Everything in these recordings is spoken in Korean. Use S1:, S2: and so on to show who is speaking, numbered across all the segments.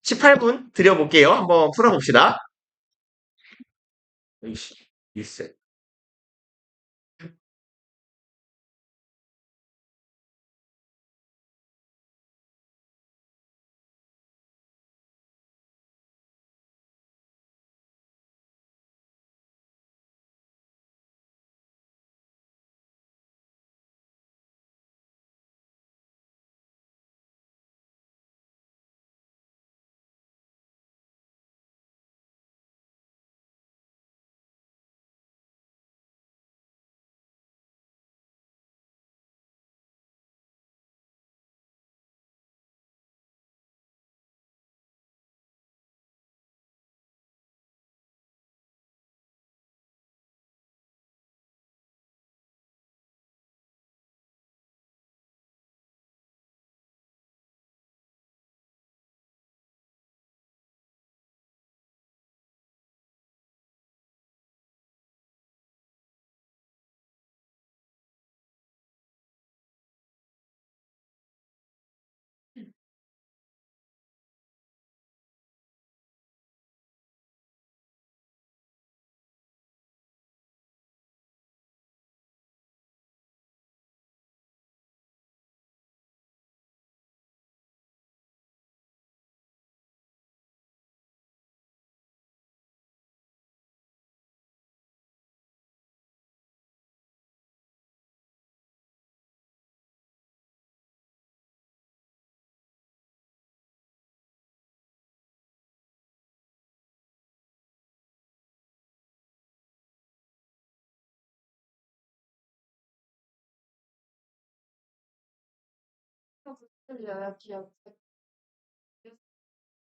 S1: 18분 드려볼게요. 한번 풀어봅시다. 이씨, 일세.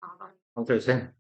S1: 하나, 둘, 셋.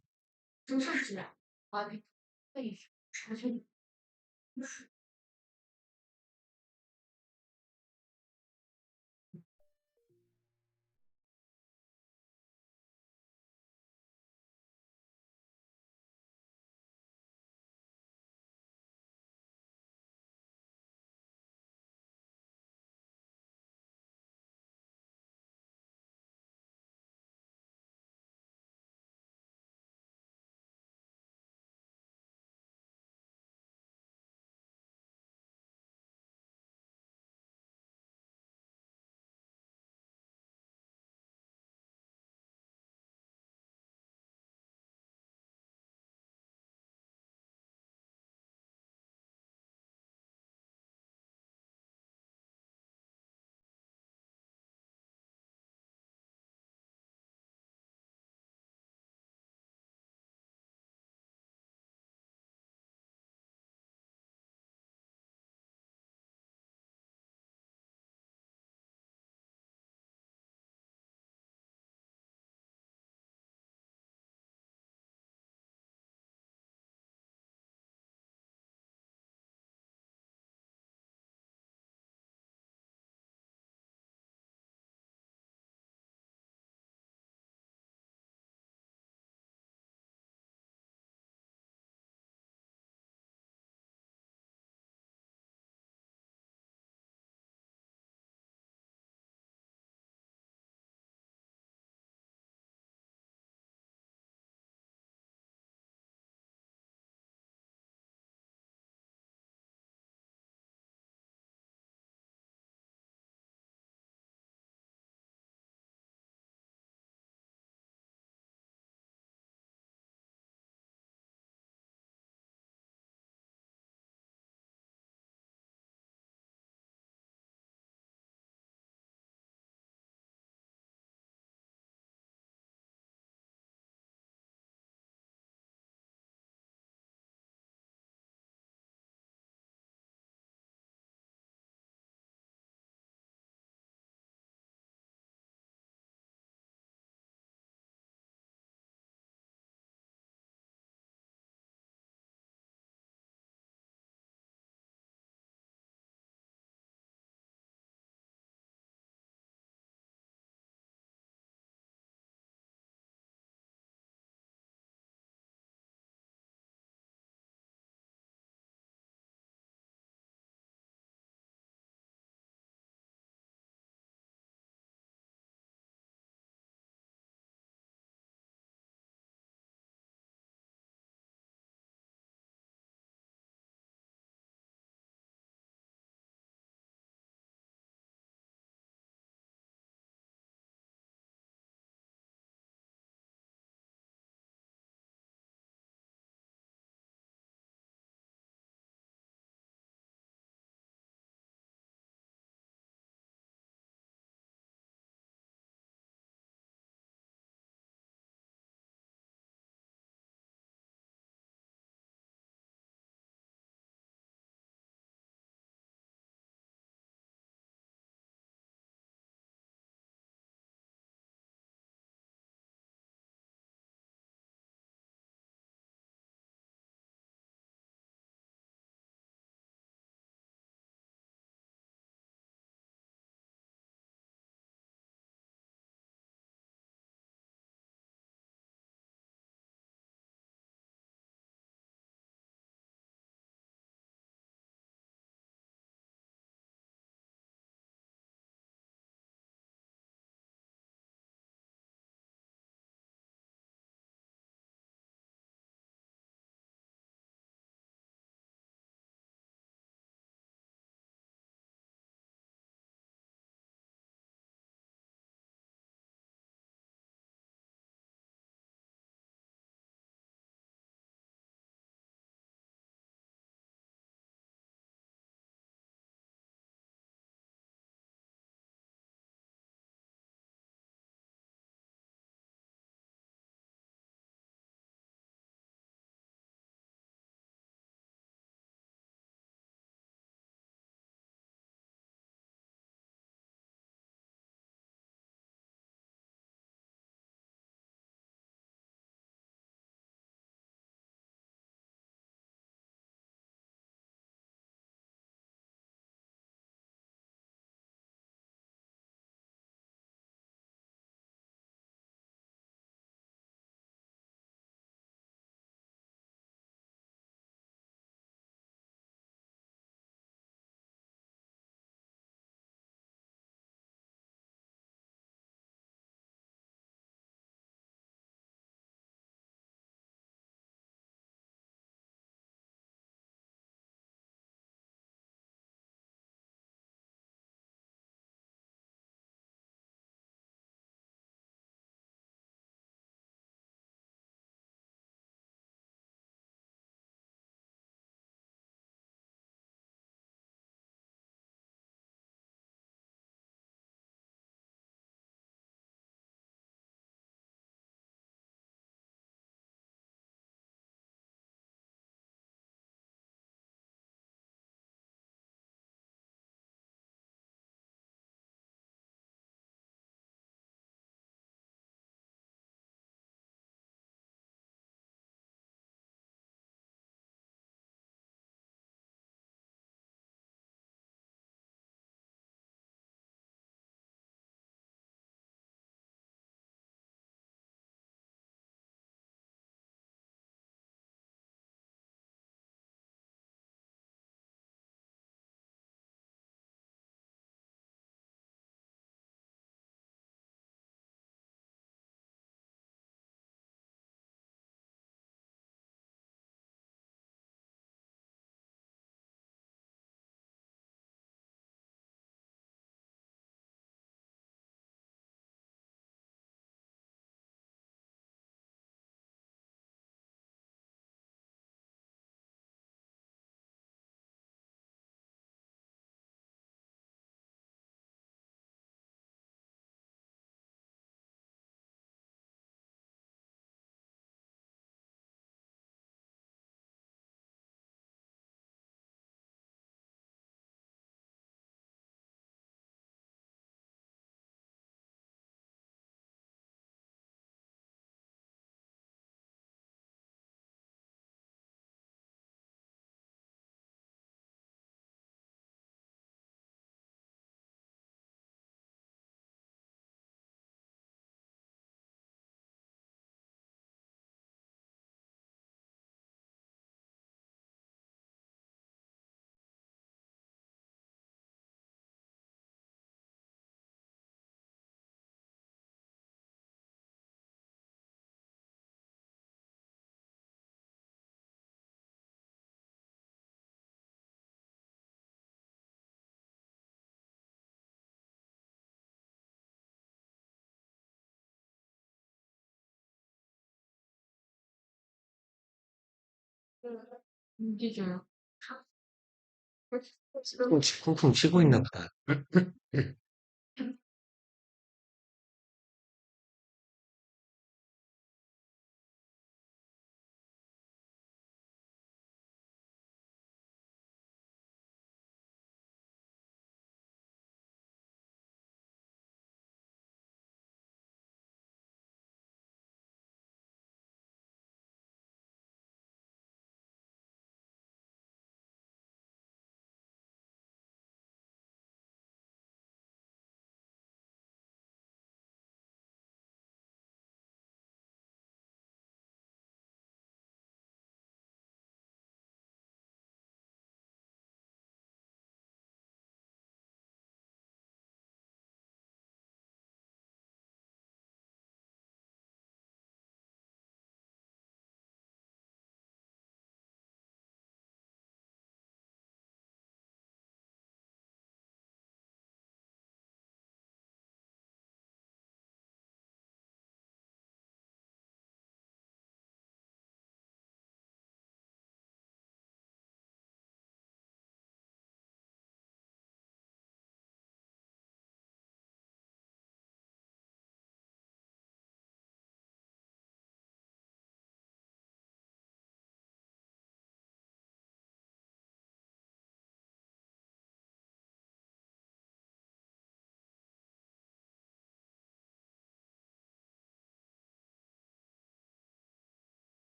S2: 움직여요.
S1: 쿵쿵 치고 있나 보다.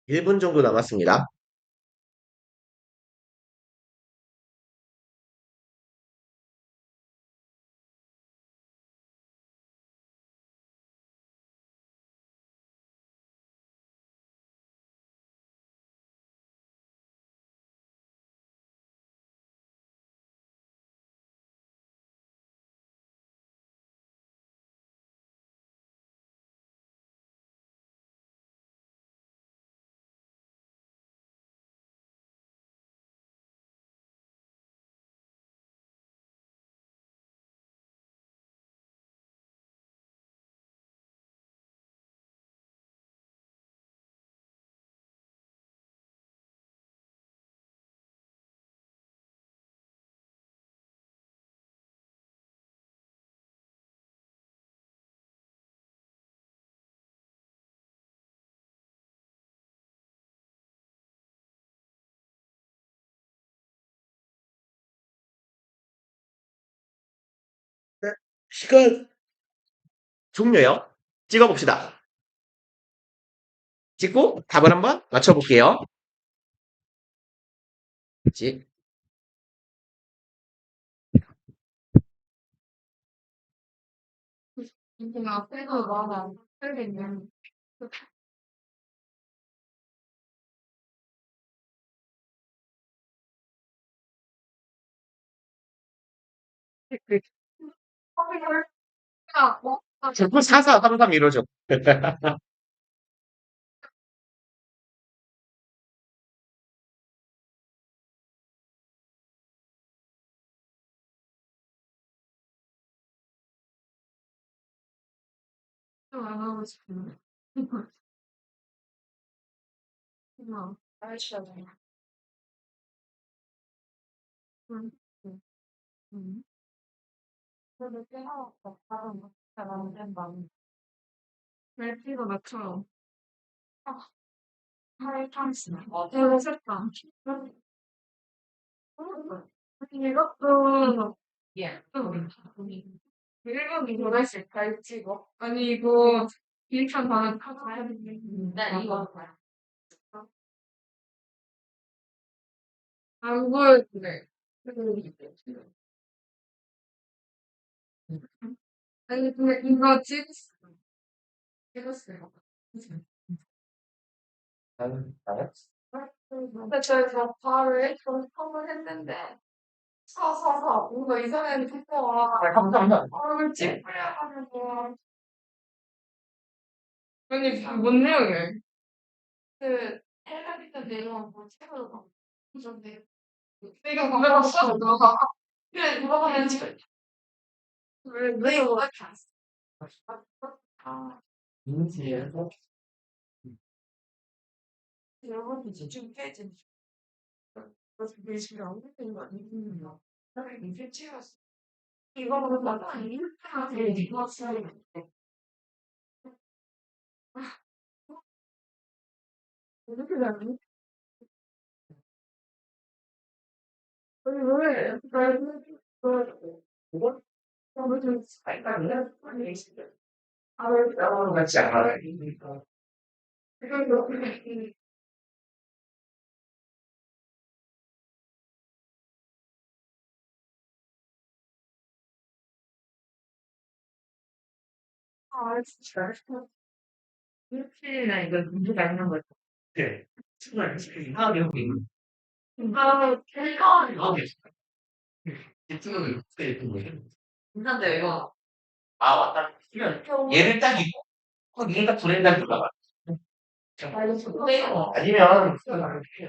S1: 1분 정도 남았습니다. 네, 시간 종료요. 찍어봅시다. 찍고 답을 한번 맞춰볼게요. 그치?
S2: 이게 앞에서 말안 틀리면 확인을 하고
S1: 자꾸 4433 이러죠.
S2: 좀안 하고 싶은데. 알겠어요. 응, 응, 응. 그래도 깨어났어. 다른 잘안 된다. 멜피가 나처럼. 아, 하이탄스. 되게 싫다. 이것도 예. 일본이 보냈을 갈지 이거? 아니 이거 비행편 반응 가야 되는데. 네, 이거. 안 보여주네. 아니 근데 이거 찍었어요. 근데 저희가 발을 좀 펌을 했는데 사사사 뭔가 이상하게 됐어.
S1: 감사합니다.
S2: 얼굴 찌푸려가지고 아니 뭔 내용이에요? 그 텔레비전 내려오고 책으로 막 보셨는데 내가 보내봤어 너가 그래 물어보면 지금 왜 이거 이렇게 안 써? 아
S1: 인지에서
S2: 여러분들 집중 깨지 그래서 열심히 안 했던 거 아니군요. 나는 이제 찍었어. 이거는 나가 이렇게 입었어야 돼. 이렇게 되는 아니 왜? 이거 너무 좀 살까요? 아니 아왜 같지 않아? 이거 아 진짜 일주일이나 이거 문제가 있는 거죠. 네. 정말 이상하게 하고 있는. 아, 걔가 유튜브를 어떻게 했던 거예요? 괜찮대 이거. 아 맞다. 얘를 딱 입고 얘가 브랜드를 들어가. 아니면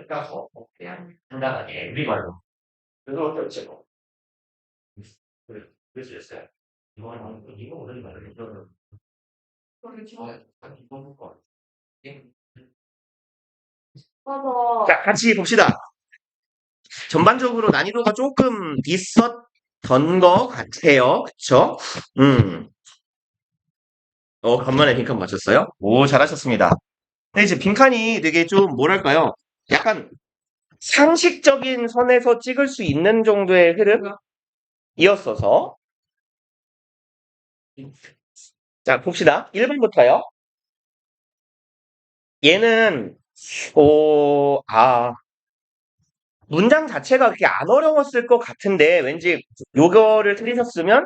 S2: 가서 그냥 간단하게 우리 말로. 그래서 어쩔지 뭐. 그래 그래서 했어요. 이거 오늘 말을 이거는 이거 거. 맞아. 자, 같이 봅시다. 전반적으로 난이도가 조금 있었던 것 같아요. 그쵸? 음. 간만에 빈칸 맞췄어요? 오, 잘하셨습니다. 근데 이제 빈칸이 되게 좀, 뭐랄까요? 약간 상식적인 선에서 찍을 수 있는 정도의 흐름이었어서. 자, 봅시다. 1번부터요. 얘는 문장 자체가 그렇게 안 어려웠을 것 같은데 왠지 요거를 틀리셨으면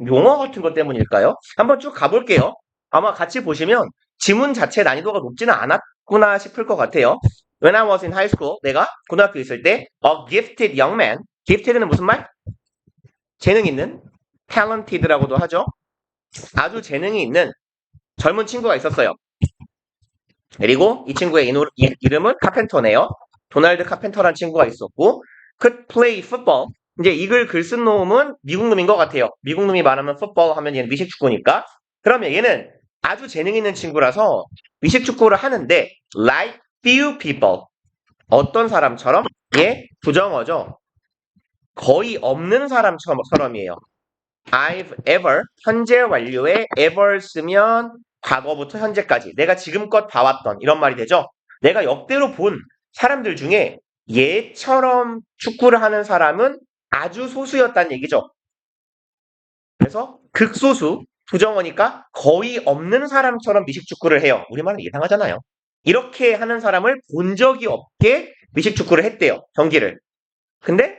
S2: 용어 같은 것 때문일까요? 한번 쭉 가볼게요. 아마 같이 보시면 지문 자체 난이도가 높지는 않았구나 싶을 것 같아요. When I was in high school, 내가 고등학교 있을 때 a gifted young man, gifted는 무슨 말? 재능 있는, talented라고도 하죠. 아주 재능이 있는 젊은 친구가 있었어요. 그리고 이 친구의 이름은 카펜터네요. 도널드 카펜터라는 친구가 있었고 could play football. 이제 이 글 쓴 놈은 미국 놈인 것 같아요. 미국 놈이 말하면 football 하면 얘는 미식축구니까. 그러면 얘는 아주 재능 있는 친구라서 미식축구를 하는데 like few people. 어떤 사람처럼? 얘 부정어죠. 거의 없는 사람처럼이에요. I've ever 현재 완료에 ever 쓰면 과거부터 현재까지 내가 지금껏 봐왔던 이런 말이 되죠. 내가 역대로 본 사람들 중에 얘처럼 축구를 하는 사람은 아주 소수였다는 얘기죠. 그래서 극소수 부정어니까 거의 없는 사람처럼 미식축구를 해요. 우리말은 이상하잖아요. 이렇게 하는 사람을 본 적이 없게 미식축구를 했대요. 경기를. 근데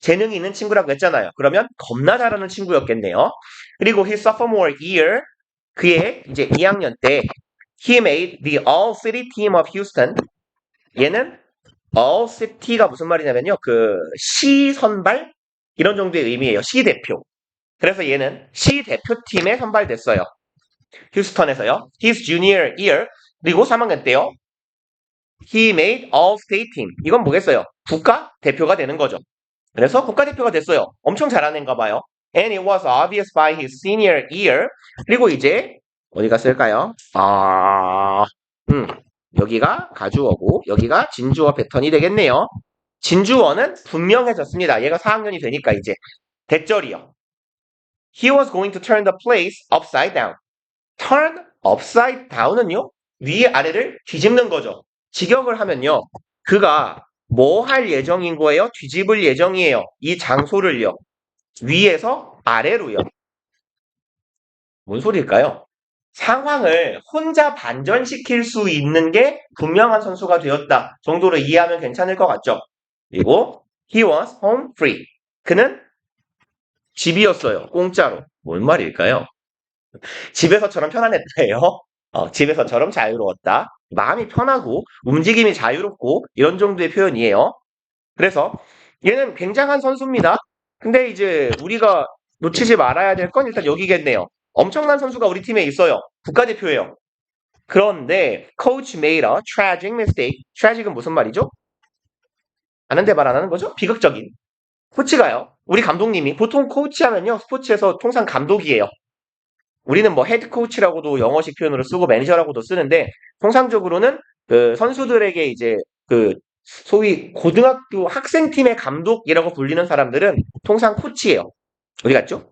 S2: 재능이 있는 친구라고 했잖아요. 그러면 겁나 잘하는 친구였겠네요. 그리고 his sophomore year, 그의 이제 2학년 때 he made the all-city team of Houston. 얘는 all-city가 무슨 말이냐면요. 그 시 선발 이런 정도의 의미예요. 시 대표. 그래서 얘는 시 대표팀에 선발됐어요. 휴스턴에서요. his junior year, 그리고 3학년 때요. he made all-state team. 이건 뭐겠어요? 국가 대표가 되는 거죠. 그래서 국가대표가 됐어요. 엄청 잘하는 애인가 봐요. And it was obvious by his senior year. 그리고 이제 어디 갔을까요? 여기가 가주어고 여기가 진주어 패턴이 되겠네요. 진주어는 분명해졌습니다. 얘가 4학년이 되니까 이제 대절이요. He was going to turn the place upside down. turn upside down은요. 위아래를 뒤집는 거죠. 직역을 하면요. 그가 뭐 할 예정인 거예요? 뒤집을 예정이에요. 이 장소를요. 위에서 아래로요. 뭔 소리일까요? 상황을 혼자 반전시킬 수 있는 게 분명한 선수가 되었다 정도로 이해하면 괜찮을 것 같죠? 그리고 he was home free. 그는 집이었어요. 공짜로. 뭔 말일까요? 집에서처럼 편안했대요. 집에서처럼 자유로웠다. 마음이 편하고 움직임이 자유롭고 이런 정도의 표현이에요. 그래서 얘는 굉장한 선수입니다. 근데 이제 우리가 놓치지 말아야 될 건 일단 여기겠네요. 엄청난 선수가 우리 팀에 있어요. 국가대표예요. 그런데 coach made a tragic mistake. tragic은 무슨 말이죠? 아는데 말 안 하는 거죠? 비극적인. 코치가요. 우리 감독님이 보통 코치 하면요. 스포츠에서 통상 감독이에요. 우리는 뭐 헤드 코치라고도 영어식 표현으로 쓰고 매니저라고도 쓰는데 통상적으로는 그 선수들에게 이제 그 소위 고등학교 학생팀의 감독이라고 불리는 사람들은 통상 코치예요. 어디 갔죠?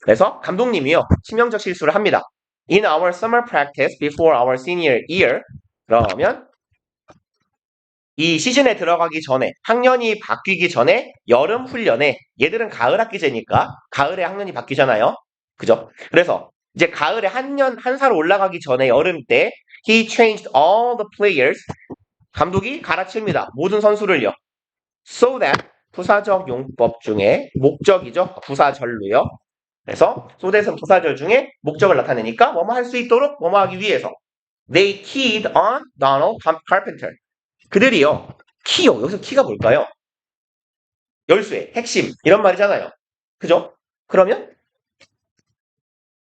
S2: 그래서 감독님이요. 치명적 실수를 합니다. In our summer practice before our senior year. 그러면 이 시즌에 들어가기 전에 학년이 바뀌기 전에 여름 훈련에 얘들은 가을 학기제니까 가을에 학년이 바뀌잖아요. 그죠? 그래서 이제 가을에 한 살 올라가기 전에 여름 때 he changed all the players. 감독이 갈아칩니다. 모든 선수를요. So that 부사적 용법 중에 목적이죠. 부사절로요. 그래서 so that은 부사절 중에 목적을 나타내니까 뭐뭐 할 수 있도록 뭐뭐 하기 위해서 they keyed on Donald Carpenter. 그들이요. 키요. 여기서 키가 뭘까요? 열쇠, 핵심 이런 말이잖아요. 그죠? 그러면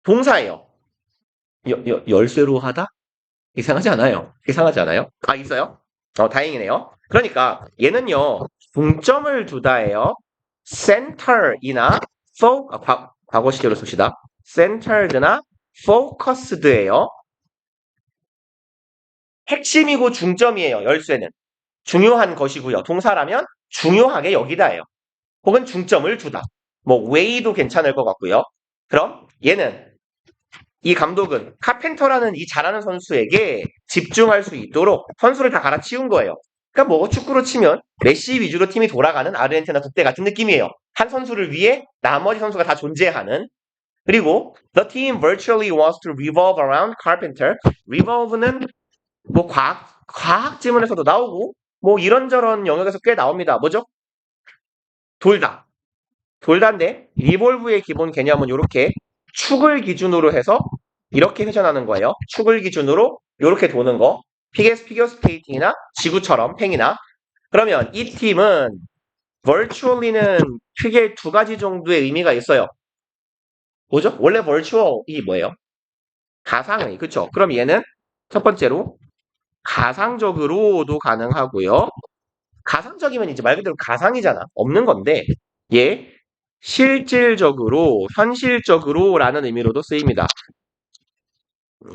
S2: 동사예요. 열쇠로 하다? 이상하지 않아요. 이상하지 않아요? 있어요? 다행이네요. 그러니까 얘는요. 중점을 두다예요. center이나 과거 시제로 씁시다. centered나 focused예요. 핵심이고 중점이에요. 열쇠는. 중요한 것이고요. 동사라면 중요하게 여기다예요. 혹은 중점을 두다. 뭐 weigh도 괜찮을 것 같고요. 그럼 얘는 이 감독은 카펜터라는 이 잘하는 선수에게 집중할 수 있도록 선수를 다 갈아치운 거예요. 그러니까 뭐 축구로 치면 메시 위주로 팀이 돌아가는 아르헨티나 국대 같은 느낌이에요. 한 선수를 위해 나머지 선수가 다 존재하는. 그리고 the team virtually wants to revolve around Carpenter. revolve는 뭐 과학 과학 지문에서도 나오고 뭐 이런저런 영역에서 꽤 나옵니다. 뭐죠? 돌다. 돌다인데 리볼브의 기본 개념은 이렇게 축을 기준으로 해서 이렇게 회전하는 거예요. 축을 기준으로 이렇게 도는 거. 피겨 스케이팅이나 지구처럼 팽이나. 그러면 이 팀은 virtually는 크게 두 가지 정도의 의미가 있어요. 뭐죠? 원래 virtual이 뭐예요? 가상의, 그쵸? 그럼 얘는 첫 번째로 가상적으로도 가능하고요. 가상적이면 이제 말 그대로 가상이잖아. 없는 건데 얘 실질적으로, 현실적으로라는 의미로도 쓰입니다.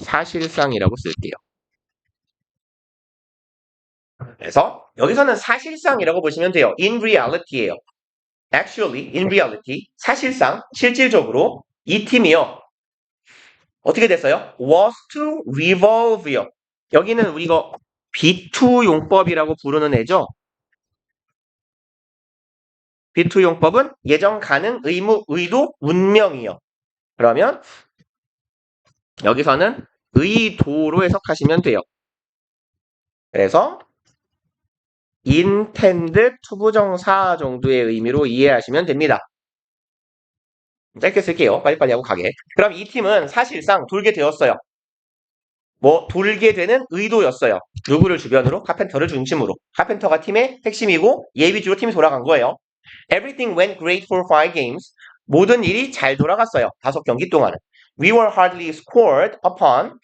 S2: 사실상이라고 쓸게요. 그래서 여기서는 사실상이라고 보시면 돼요. in reality예요. actually, in reality, 사실상, 실질적으로 이 팀이요. 어떻게 됐어요? was to revolve요. 여기는 우리가 B2 용법이라고 부르는 애죠. B2 용법은 예정, 가능, 의무, 의도, 운명이요. 그러면 여기서는 의도로 해석하시면 돼요. 그래서 intend 투부정사 정도의 의미로 이해하시면 됩니다. 짧게 쓸게요. 빨리빨리 하고 가게. 그럼 이 팀은 사실상 돌게 되었어요. 뭐 돌게 되는 의도였어요. 누구를 주변으로? 카펜터를 중심으로. 카펜터가 팀의 핵심이고 얘 위주로 팀이 돌아간 거예요. Everything went great for 5 games. 모든 일이 잘 돌아갔어요. 5경기 동안은. We were hardly scored upon.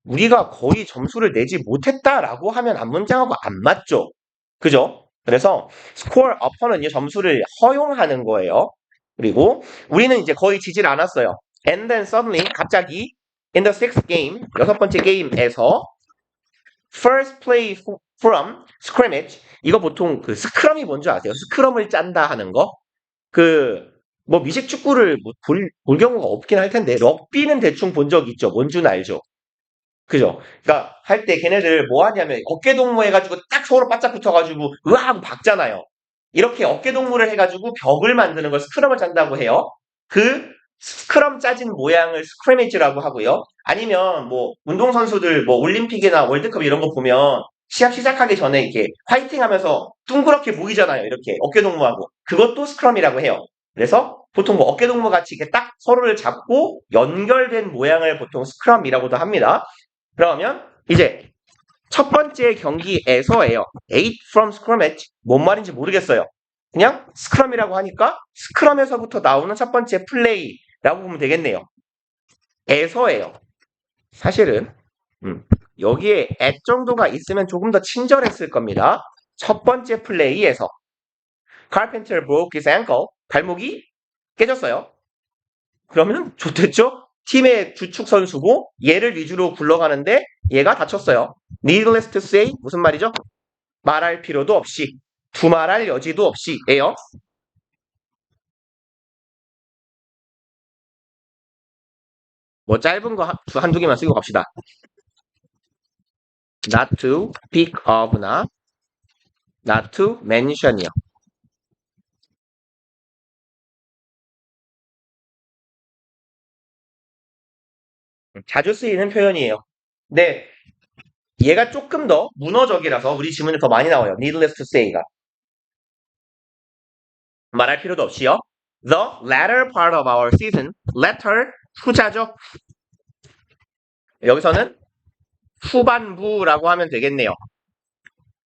S2: 우리가 거의 점수를 내지 못했다라고 하면 앞문장하고 안 맞죠. 그죠? 그래서 score upon은요, 점수를 허용하는 거예요. 그리고 우리는 이제 거의 지질 않았어요. And then suddenly, 갑자기 in the sixth game, 6번째 게임에서 first play from scrimmage. 이거 보통 그 스크럼이 뭔지 아세요? 스크럼을 짠다 하는 거. 뭐 미식 축구를 볼 경우가 없긴 할 텐데 럭비는 대충 본 적 있죠. 뭔지는 알죠. 그죠? 그러니까 할 때 걔네들 뭐 하냐면 어깨 동무 해가지고 딱 서로 바짝 붙어가지고 으아 하고 박잖아요. 이렇게 어깨 동무를 해가지고 벽을 만드는 걸 스크럼을 짠다고 해요. 그 스크럼 짜진 모양을 스크래미지라고 하고요. 아니면 뭐 운동선수들 뭐 올림픽이나 월드컵 이런 거 보면 시합 시작하기 전에 이렇게 화이팅 하면서 둥그렇게 모이잖아요. 이렇게 어깨 동무하고. 그것도 스크럼이라고 해요. 그래서 보통 뭐 어깨 동무 같이 이렇게 딱 서로를 잡고 연결된 모양을 보통 스크럼이라고도 합니다. 그러면 이제 첫 번째 경기에서예요. 8 from scrimmage. 뭔 말인지 모르겠어요. 그냥 스크럼이라고 하니까 스크럼에서부터 나오는 첫 번째 플레이라고 보면 되겠네요. 에서예요. 사실은 여기에 at 정도가 있으면 조금 더 친절했을 겁니다. 첫 번째 플레이에서 Carpenter broke his ankle. 발목이 깨졌어요. 그러면 좋겠죠? 팀의 주축 선수고 얘를 위주로 굴러가는데 얘가 다쳤어요. Needless to say 무슨 말이죠? 말할 필요도 없이 두말할 여지도 없이 예요. 뭐 짧은 거 한두 개만 쓰고 갑시다. Not to speak of나 not to mention이요. 자주 쓰이는 표현이에요. 근데 얘가 조금 더 문어적이라서 우리 지문에 더 많이 나와요. Needless to say가. 말할 필요도 없이요. The latter part of our season. latter 후자죠. 여기서는 후반부라고 하면 되겠네요.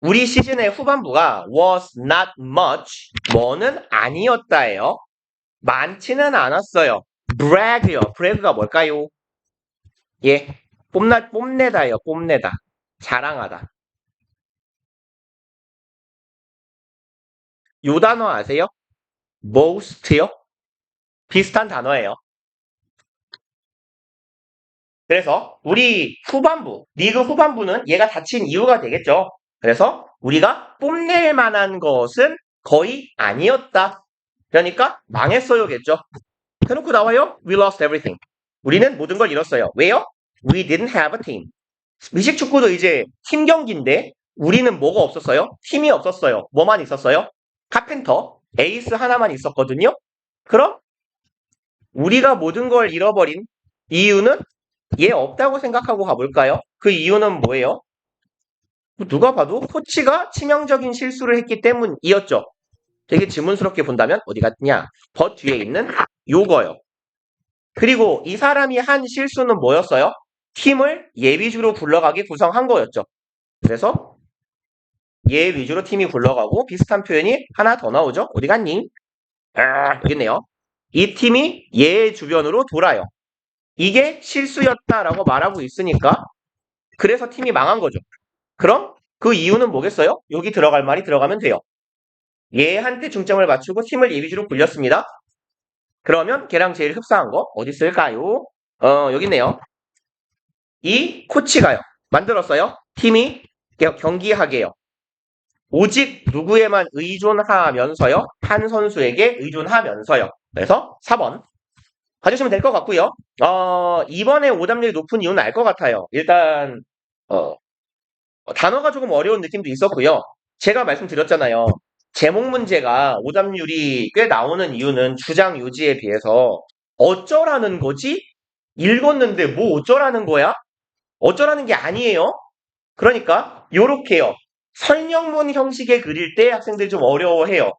S2: 우리 시즌의 후반부가 was not much. 뭐는 아니었다예요. 많지는 않았어요. brag요. brag가 뭘까요? 예, 뽐내다예요. 뽐내다. 자랑하다. 요 단어 아세요? boast요? 비슷한 단어예요. 그래서 우리 후반부, 리그 후반부는 얘가 다친 이유가 되겠죠. 그래서 우리가 뽐낼 만한 것은 거의 아니었다. 그러니까 망했어요겠죠. 해놓고 나와요. We lost everything. 우리는 모든 걸 잃었어요. 왜요? We didn't have a team. 미식 축구도 이제 팀 경기인데 우리는 뭐가 없었어요? 팀이 없었어요. 뭐만 있었어요? 카펜터, 에이스 하나만 있었거든요. 그럼 우리가 모든 걸 잃어버린 이유는 얘 없다고 생각하고 가볼까요? 그 이유는 뭐예요? 누가 봐도 코치가 치명적인 실수를 했기 때문이었죠. 되게 지문스럽게 본다면 어디 갔냐? but 뒤에 있는 요거요. 그리고 이 사람이 한 실수는 뭐였어요? 팀을 얘 위주로 굴러가게 구성한 거였죠. 그래서 얘 위주로 팀이 굴러가고 비슷한 표현이 하나 더 나오죠. 어디 갔니? 여기 있네요. 이 팀이 얘 주변으로 돌아요. 이게 실수였다라고 말하고 있으니까 그래서 팀이 망한 거죠. 그럼 그 이유는 뭐겠어요? 여기 들어갈 말이 들어가면 돼요. 얘한테 중점을 맞추고 팀을 얘 위주로 굴렸습니다. 그러면 걔랑 제일 흡사한 거 어디 있을까요? 여기 있네요. 이 코치가요. 만들었어요. 팀이 경기하게요. 오직 누구에만 의존하면서요. 한 선수에게 의존하면서요. 그래서 4번 봐주시면 될 것 같고요. 이번에 오답률이 높은 이유는 알 것 같아요. 일단 단어가 조금 어려운 느낌도 있었고요. 제가 말씀드렸잖아요. 제목 문제가 오답률이 꽤 나오는 이유는 주장 요지에 비해서 어쩌라는 거지? 읽었는데 뭐 어쩌라는 거야? 어쩌라는 게 아니에요. 그러니까 요렇게요. 설명문 형식의 글일 때 학생들이 좀 어려워해요.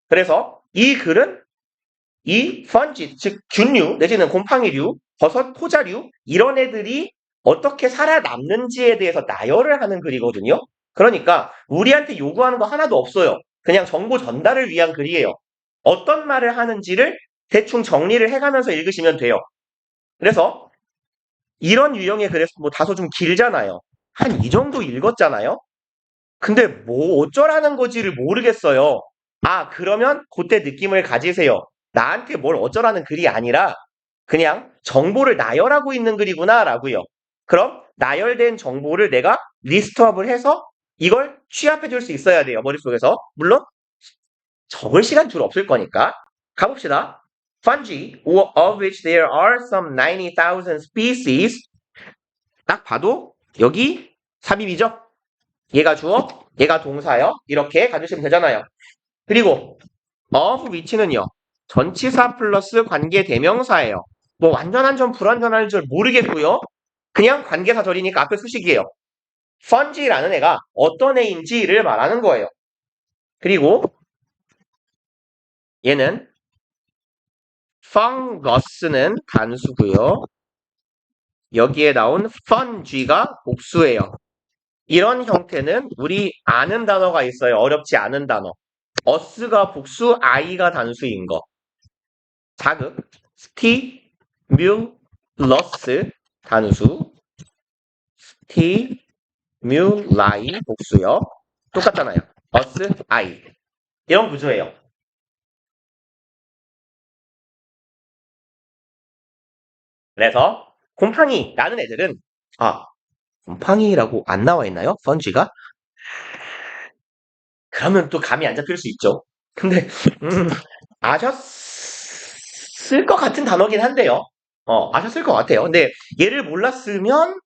S2: 그래서 이 글은 이 펀지, 즉 균류 내지는 곰팡이류, 버섯, 토자류 이런 애들이 어떻게 살아남는지에 대해서 나열을 하는 글이거든요. 그러니까 우리한테 요구하는 거 하나도 없어요. 그냥 정보 전달을 위한 글이에요. 어떤 말을 하는지를 대충 정리를 해가면서 읽으시면 돼요. 그래서 이런 유형의 글에서 뭐 다소 좀 길잖아요. 한 이 정도 읽었잖아요. 근데 뭐 어쩌라는 거지를 모르겠어요. 그러면 그때 느낌을 가지세요. 나한테 뭘 어쩌라는 글이 아니라 그냥 정보를 나열하고 있는 글이구나라고요. 그럼 나열된 정보를 내가 리스트업을 해서 이걸 취합해 줄 수 있어야 돼요. 머릿속에서. 물론 적을 시간 줄 없을 거니까. 가봅시다. Fungi, of which there are some 90,000 species. 딱 봐도 여기 삽입이죠? 얘가 주어, 얘가 동사요. 이렇게 가주시면 되잖아요. 그리고 of which는요. 전치사 플러스 관계 대명사예요. 뭐 완전한 점 불완전한 줄 모르겠고요. 그냥 관계사절이니까 앞에 수식이에요. fungi라는 애가 어떤 애인지를 말하는 거예요. 그리고 얘는 fungus는 단수고요. 여기에 나온 fungi가 복수예요. 이런 형태는 우리 아는 단어가 있어요. 어렵지 않은 단어. us가 복수, i가 단수인 거. 자극, stimulus 단수, stimuli 복수요. 똑같잖아요. us, I. 이런 구조예요. 그래서 곰팡이라는 애들은 곰팡이라고 안 나와 있나요? 펀지가? 그러면 또 감이 안 잡힐 수 있죠. 근데 아셨을 것 같은 단어긴 한데요. 아셨을 것 같아요. 근데 얘를 몰랐으면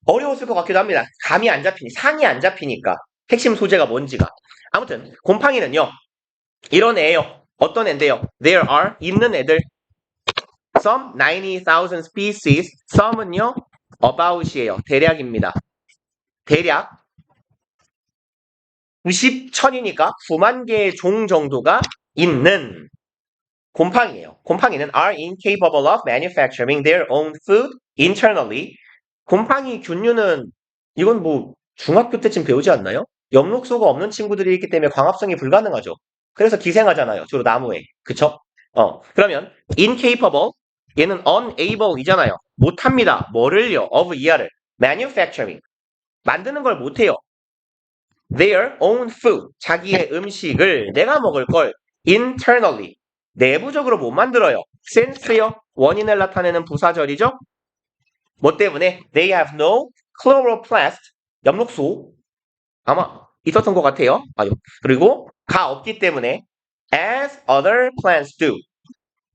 S2: 어려웠을 것 같기도 합니다. 감이 안 잡히니, 상이 안 잡히니까. 핵심 소재가 뭔지가. 아무튼 곰팡이는요. 이런 애예요. 어떤 애인데요? There are 있는 애들. Some 90,000 species. some은요. about이에요. 대략입니다. 대략 90천이니까 9만 개의 종 정도가 있는 곰팡이에요. 곰팡이는 are incapable of manufacturing their own food internally. 곰팡이 균류는 이건 뭐 중학교 때쯤 배우지 않나요? 엽록소가 없는 친구들이 있기 때문에 광합성이 불가능하죠. 그래서 기생하잖아요. 주로 나무에. 그쵸? 그러면 incapable 얘는 unable 이잖아요. 못합니다. 뭐를요? of 이하를 manufacturing 만드는 걸 못해요. their own food 자기의 음식을 내가 먹을 걸 internally 내부적으로 못 만들어요. since요 원인을 나타내는 부사절이죠. 뭐 때문에 they have no chloroplast 엽록소 아마 있었던 것 같아요. 그리고 가 없기 때문에 as other plants do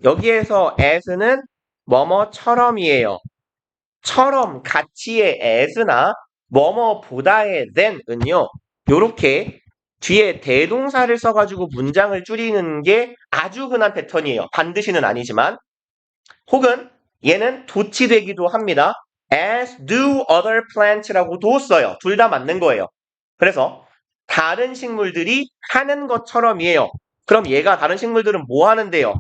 S2: 여기에서 as는 뭐뭐처럼이에요. 처럼 같이의 as나 뭐뭐보다의 than은요. 요렇게 뒤에 대동사를 써가지고 문장을 줄이는 게 아주 흔한 패턴이에요. 반드시는 아니지만 혹은 얘는 도치되기도 합니다. as do other plants라고도 써요. 둘 다 맞는 거예요. 그래서 다른 식물들이 하는 것처럼이에요. 그럼 얘가 다른 식물들은 뭐 하는데요?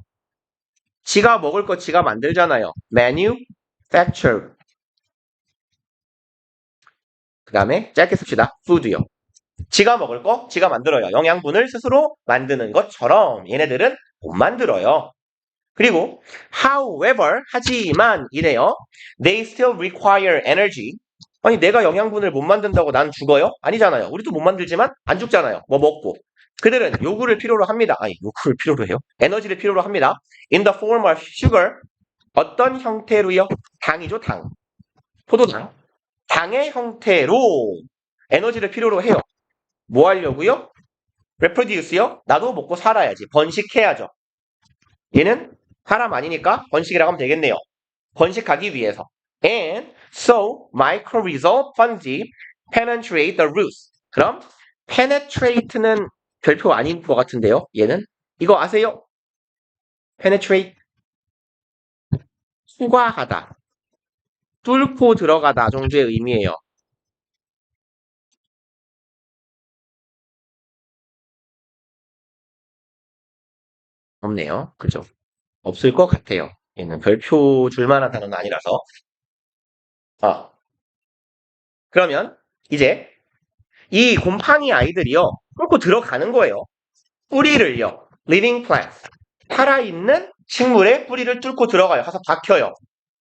S2: 지가 먹을 거 지가 만들잖아요. manufacture. 그 다음에 짧게 씁시다. food요. 지가 먹을 거 지가 만들어요. 영양분을 스스로 만드는 것처럼 얘네들은 못 만들어요. 그리고 however 하지만 이래요. They still require energy. 아니 내가 영양분을 못 만든다고 난 죽어요? 아니잖아요. 우리도 못 만들지만 안 죽잖아요. 뭐 먹고. 그들은 요구를 필요로 합니다. 아니 요구를 필요로 해요? 에너지를 필요로 합니다. In the form of sugar. 어떤 형태로요? 당이죠, 당. 포도당. 당의 형태로 에너지를 필요로 해요. 뭐 하려고요? reproduce요? 나도 먹고 살아야지. 번식해야죠. 얘는 사람 아니니까 번식이라고 하면 되겠네요. 번식하기 위해서. And so mycorrhizal fungi penetrate the roots. 그럼 penetrate는 별표 아닌 것 같은데요. 얘는 이거 아세요? penetrate 투과하다, 뚫고 들어가다 정도의 의미예요. 없네요. 그죠? 없을 것 같아요. 얘는 별표 줄만한 단어는 아니라서. 그러면 이제 이 곰팡이 아이들이요. 뚫고 들어가는 거예요. 뿌리를요. living plant. 살아있는 식물의 뿌리를 뚫고 들어가요. 가서 박혀요.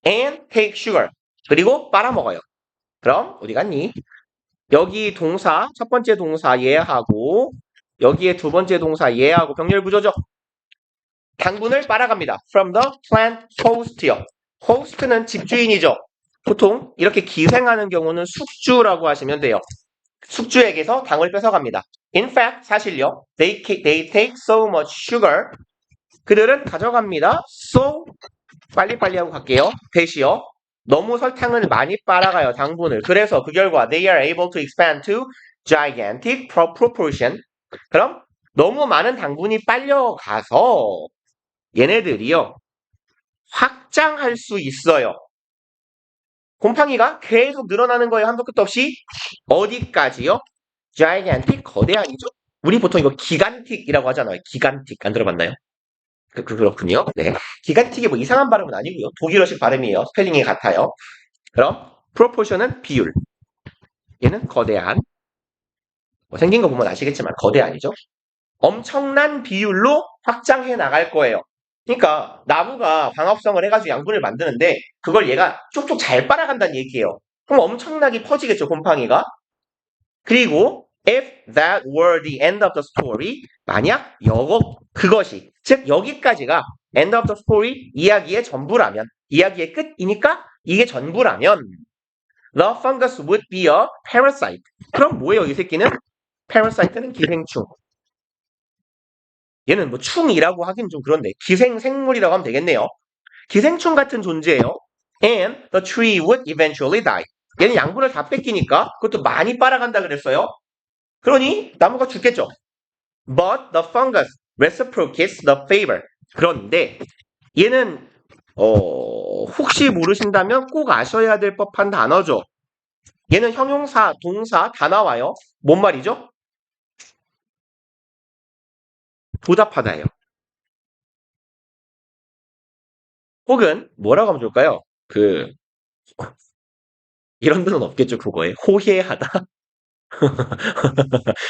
S2: and take sugar. 그리고 빨아먹어요. 그럼 어디 갔니? 여기 동사, 첫 번째 동사 얘하고 여기에 두 번째 동사 얘하고 병렬 구조죠. 당분을 빨아갑니다. from the plant host요. host는 집주인이죠. 보통 이렇게 기생하는 경우는 숙주라고 하시면 돼요. 숙주에게서 당을 뺏어갑니다. In fact, 사실요. They take so much sugar. 그들은 가져갑니다. So, 빨리빨리 하고 갈게요. 대시요. 너무 설탕을 많이 빨아가요. 당분을. 그래서 그 결과 they are able to expand to gigantic proportion. 그럼 너무 많은 당분이 빨려가서 얘네들이요. 확장할 수 있어요. 곰팡이가 계속 늘어나는 거예요. 한도 끝도 없이. 어디까지요? gigantic, 거대한이죠? 우리 보통 이거 기간틱이라고 하잖아요. 기간틱. 안 들어봤나요? 그렇군요. 네. 기간틱이 뭐 이상한 발음은 아니고요. 독일어식 발음이에요. 스펠링이 같아요. 그럼 proportion은 비율. 얘는 거대한. 뭐 생긴 거 보면 아시겠지만 거대한이죠. 엄청난 비율로 확장해 나갈 거예요. 그러니까 나무가 광합성을 해가지고 양분을 만드는데 그걸 얘가 쪽쪽 잘 빨아간다는 얘기예요. 그럼 엄청나게 퍼지겠죠, 곰팡이가. 그리고 if that were the end of the story, 만약 그것이, 즉 여기까지가 end of the story, 이야기의 전부라면, 이야기의 끝이니까 이게 전부라면 the fungus would be a parasite. 그럼 뭐예요, 이 새끼는? parasite는 기생충. 얘는 뭐 충이라고 하긴 좀 그런데 기생생물이라고 하면 되겠네요. 기생충 같은 존재예요. And the tree would eventually die. 얘는 양분을 다 뺏기니까 그것도 많이 빨아간다 그랬어요. 그러니 나무가 죽겠죠. But the fungus reciprocates the favor. 그런데 얘는 혹시 모르신다면 꼭 아셔야 될 법한 단어죠. 얘는 형용사, 동사 다 나와요. 뭔 말이죠? 보답하다예요. 혹은 뭐라고 하면 좋을까요? 이런 데는 없겠죠, 그거에. 호혜하다.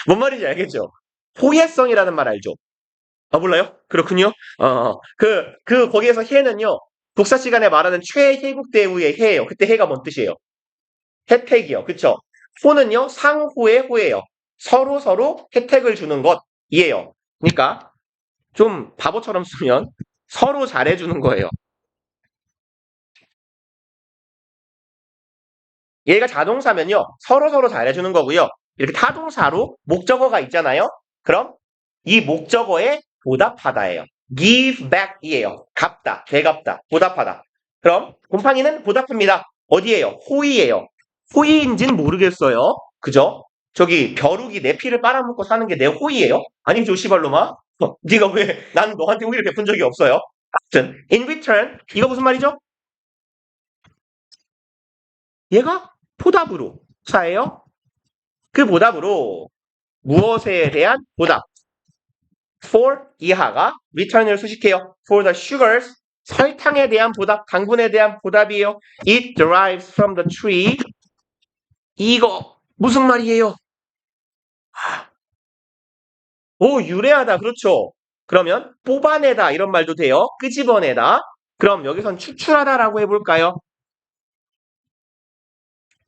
S2: 뭔 말인지 알겠죠? 호혜성이라는 말 알죠? 아, 몰라요? 그렇군요. 거기에서 해는요, 독사 시간에 말하는 최혜국대우의 해예요. 그때 해가 뭔 뜻이에요? 혜택이요. 그쵸? 호는요, 상호의 호예요. 서로 혜택을 주는 것이에요. 그러니까, 좀 바보처럼 쓰면 서로 잘해주는 거예요. 얘가 자동사면요, 서로 잘해주는 거고요. 이렇게 타동사로 목적어가 있잖아요. 그럼 이 목적어에 보답하다예요. give back이에요. 갚다, 되갚다, 보답하다. 그럼 곰팡이는 보답합니다. 어디에요? 호의예요. 호의인지는 모르겠어요. 그죠? 저기 벼룩이 내 피를 빨아먹고 사는 게 내 호의예요? 아니죠, 시발로마. 네가 왜 난 너한테 호의를 베푼 적이 없어요? 아무튼 in return 이거 무슨 말이죠? 얘가 보답으로 사예요. 그 보답으로 무엇에 대한 보답? for 이하가 return을 수식해요. for the sugars 설탕에 대한 보답, 당분에 대한 보답이에요. It derives from the tree. 이거 무슨 말이에요? 오, 유래하다. 그렇죠. 그러면 뽑아내다 이런 말도 돼요. 끄집어내다. 그럼 여기선 추출하다라고 해볼까요?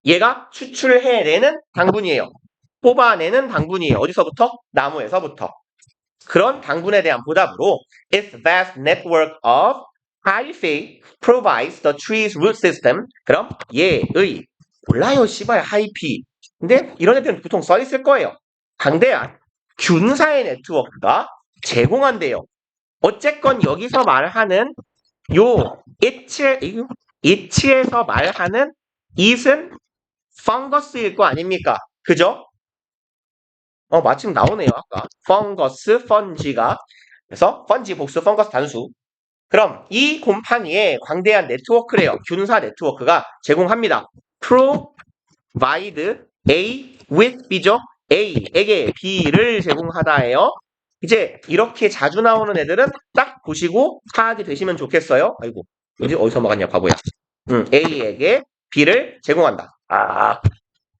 S2: 얘가 추출해내는 당분이에요. 뽑아내는 당분이에요. 어디서부터? 나무에서부터. 그런 당분에 대한 보답으로 its vast network of hyphae provides the tree's root system. 그럼 얘의 몰라요 씨발 하이피. 근데 이런 애들은 보통 써 있을 거예요. 강대한 균사의 네트워크가 제공한대요. 어쨌건 여기서 말하는 요 it에서 말하는 it은 펑거스일 거 아닙니까? 그죠? 마침 나오네요, 아까. 펑거스, 펀지가. 그래서 펀지 복수, 펑거스 단수. 그럼 이 곰팡이의 광대한 네트워크래요. 균사 네트워크가 제공합니다. provide A with B죠. A에게 B를 제공하다예요. 이제 이렇게 자주 나오는 애들은 딱 보시고 파악이 되시면 좋겠어요. 아이고, 어디서 막았냐, 바보야. A에게 B를 제공한다.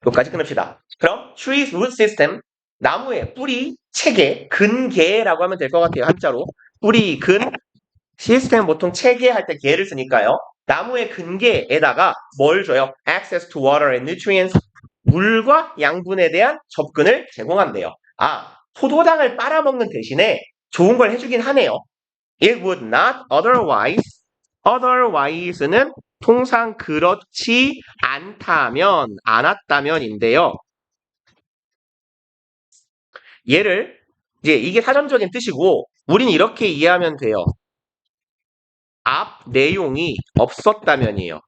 S2: 여기까지 끊읍시다. 그럼 tree's root system, 나무의 뿌리, 체계, 근계라고 하면 될 것 같아요. 한자로. 뿌리, 근, 시스템 보통 체계 할 때 계를 쓰니까요. 나무의 근계에다가 뭘 줘요? access to water and nutrients, 물과 양분에 대한 접근을 제공한대요. 포도당을 빨아먹는 대신에 좋은 걸 해주긴 하네요. It would not otherwise는 통상 그렇지 않았다면인데요. 얘를 이제 이게 사전적인 뜻이고 우린 이렇게 이해하면 돼요. 앞 내용이 없었다면이에요.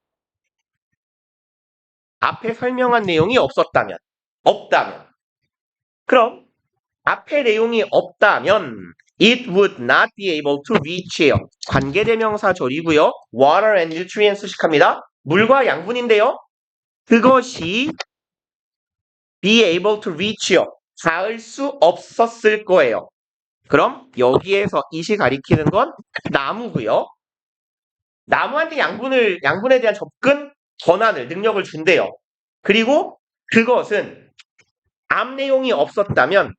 S2: 앞에 설명한 내용이 없었다면, 없다면. 그럼 앞에 내용이 없다면 it would not be able to reach예요. 관계대명사 절이고요. water and nutrients 수식합니다. 물과 양분인데요. 그것이 be able to reach요. 닿을 수 없었을 거예요. 그럼 여기에서 it이 가리키는 건 나무고요. 나무한테 양분에 대한 접근 권한을, 능력을 준대요. 그리고 그것은 앞 내용이 없었다면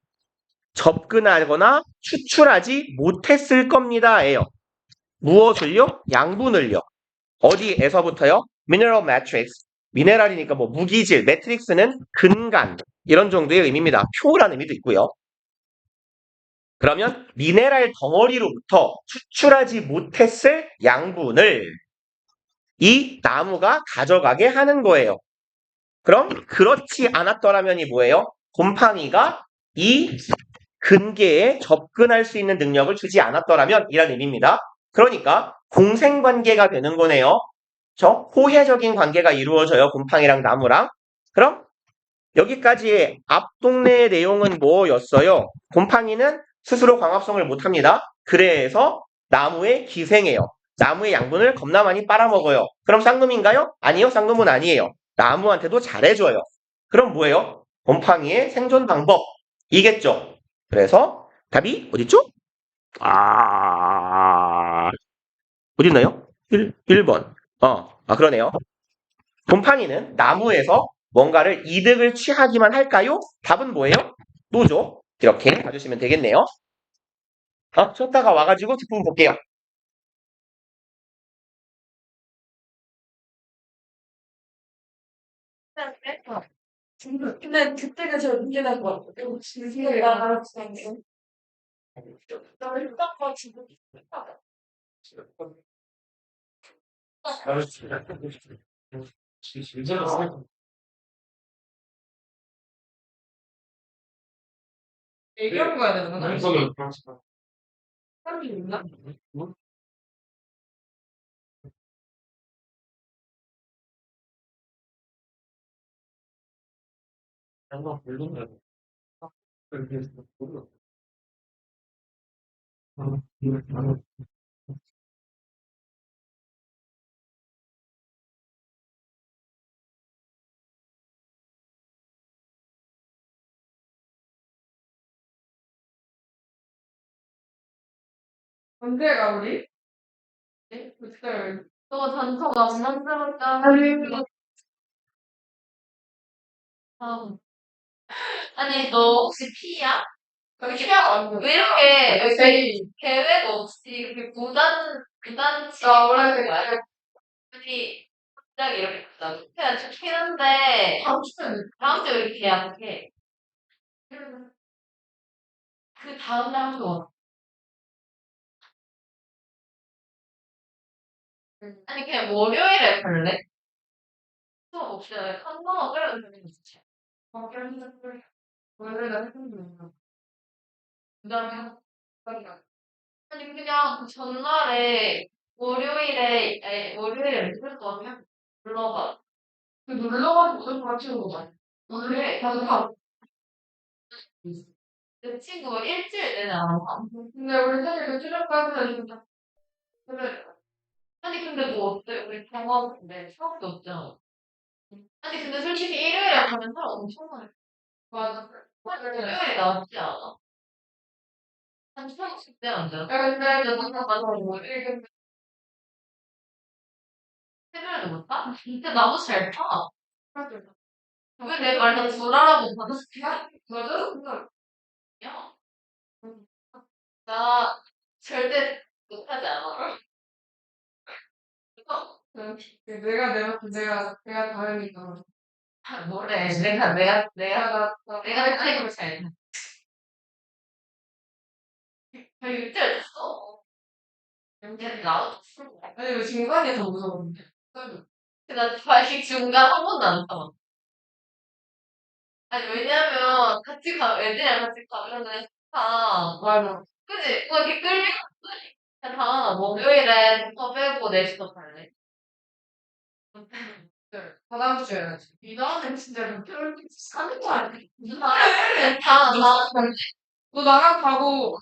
S2: 접근하거나 추출하지 못했을 겁니다예요. 무엇을요? 양분을요. 어디에서부터요? 미네랄 매트릭스. 미네랄이니까 뭐 무기질, 매트릭스는 근간 이런 정도의 의미입니다. 표라는 의미도 있고요. 그러면 미네랄 덩어리로부터 추출하지 못했을 양분을 이 나무가 가져가게 하는 거예요. 그럼 그렇지 않았더라면이 뭐예요? 곰팡이가 이 근계에 접근할 수 있는 능력을 주지 않았더라면 이란 의미입니다. 그러니까 공생관계가 되는 거네요. 호혜적인 관계가 이루어져요. 곰팡이랑 나무랑. 그럼 여기까지의 앞 동네의 내용은 뭐였어요? 곰팡이는 스스로 광합성을 못합니다. 그래서 나무에 기생해요. 나무의 양분을 겁나 많이 빨아먹어요. 그럼 쌍놈인가요? 아니요, 쌍놈은 아니에요. 나무한테도 잘해줘요. 그럼 뭐예요? 곰팡이의 생존 방법이겠죠. 그래서 답이 어딨죠? 어디 있나요? 1번. 그러네요. 곰팡이는 나무에서 뭔가를 이득을 취하기만 할까요? 답은 뭐예요? 노죠. 이렇게 봐주시면 되겠네요. 쉬었다가 와가지고 뒷부분 볼게요.
S3: 근데 그때가 제일 문제될 것 같아요. 지금 나가는 거. 나 일단 지금 얘기하고 가야 되는 건 아니지? 사람이 있나? 언제가 우리? 네? 그때.
S4: 너 단톡 안 만들었다. 아니, 너 혹시 P야?
S3: 여기 시작 안 돼.
S4: 왜 이렇게
S3: 에세이.
S4: 계획 없이 이렇게 부단치
S3: 나 원래
S4: 하는 거야? 아니, 갑자기 이렇게 했다고. 그냥 좋긴 한데,
S3: 다음 주면
S4: 다음 주에 이렇게 계약해. 그 다음날 한번 와. 아니, 그냥 월요일에 갈래? 수업 없이 한번만 끌어도 되는 거지.
S3: 원래는 했는데.
S4: 그 다음에 아니, 그냥 그 전날에, 월요일에 무슨 거면 불러봐.
S3: 그 눌러가지고 무슨 맞추는 거 같아.
S4: 그래,
S3: 다들
S4: 내 친구가 일주일 내내 안 와.
S3: 근데 우리 사실 그 출연까지는 진짜. 그래.
S4: 아니, 근데 뭐 어때? 우리 경험인데 수업도 없잖아. 아니, 근데 솔직히 일요일에 가면 사람 엄청 많아.
S3: 맞아.
S4: 일요일에 나왔지 않아? 한 30대 안 돼.
S3: 야, 근데 나 맞아. 이게
S4: 해줘야 되겠다? 진짜 나도 잘 타.
S3: 맞아.
S4: 왜 내 말 다 돌아라고 받았을까?
S3: 맞아.
S4: 야, 나 절대 못하지 않아.
S3: 내가 다르니까.
S4: 뭐래? 내가
S3: 내가
S4: 타입을 잘 타. 별 일주일 됐어. 얘는 나도 풀고.
S3: 아니, 왜 중간이 더 무서운데?
S4: 나 좌식 중간 한 번도 안 타봤어. 아니, 왜냐면, 애들이랑 같이 가면은,
S3: 맞아.
S4: 그지? 뭐 이렇게 다음, 목요일에 더 빼고 4시간 갈래?
S3: 다다음 주에 해야지. 이다음엔 진짜 목표를 사는 거 아니야? 너 나랑 가고,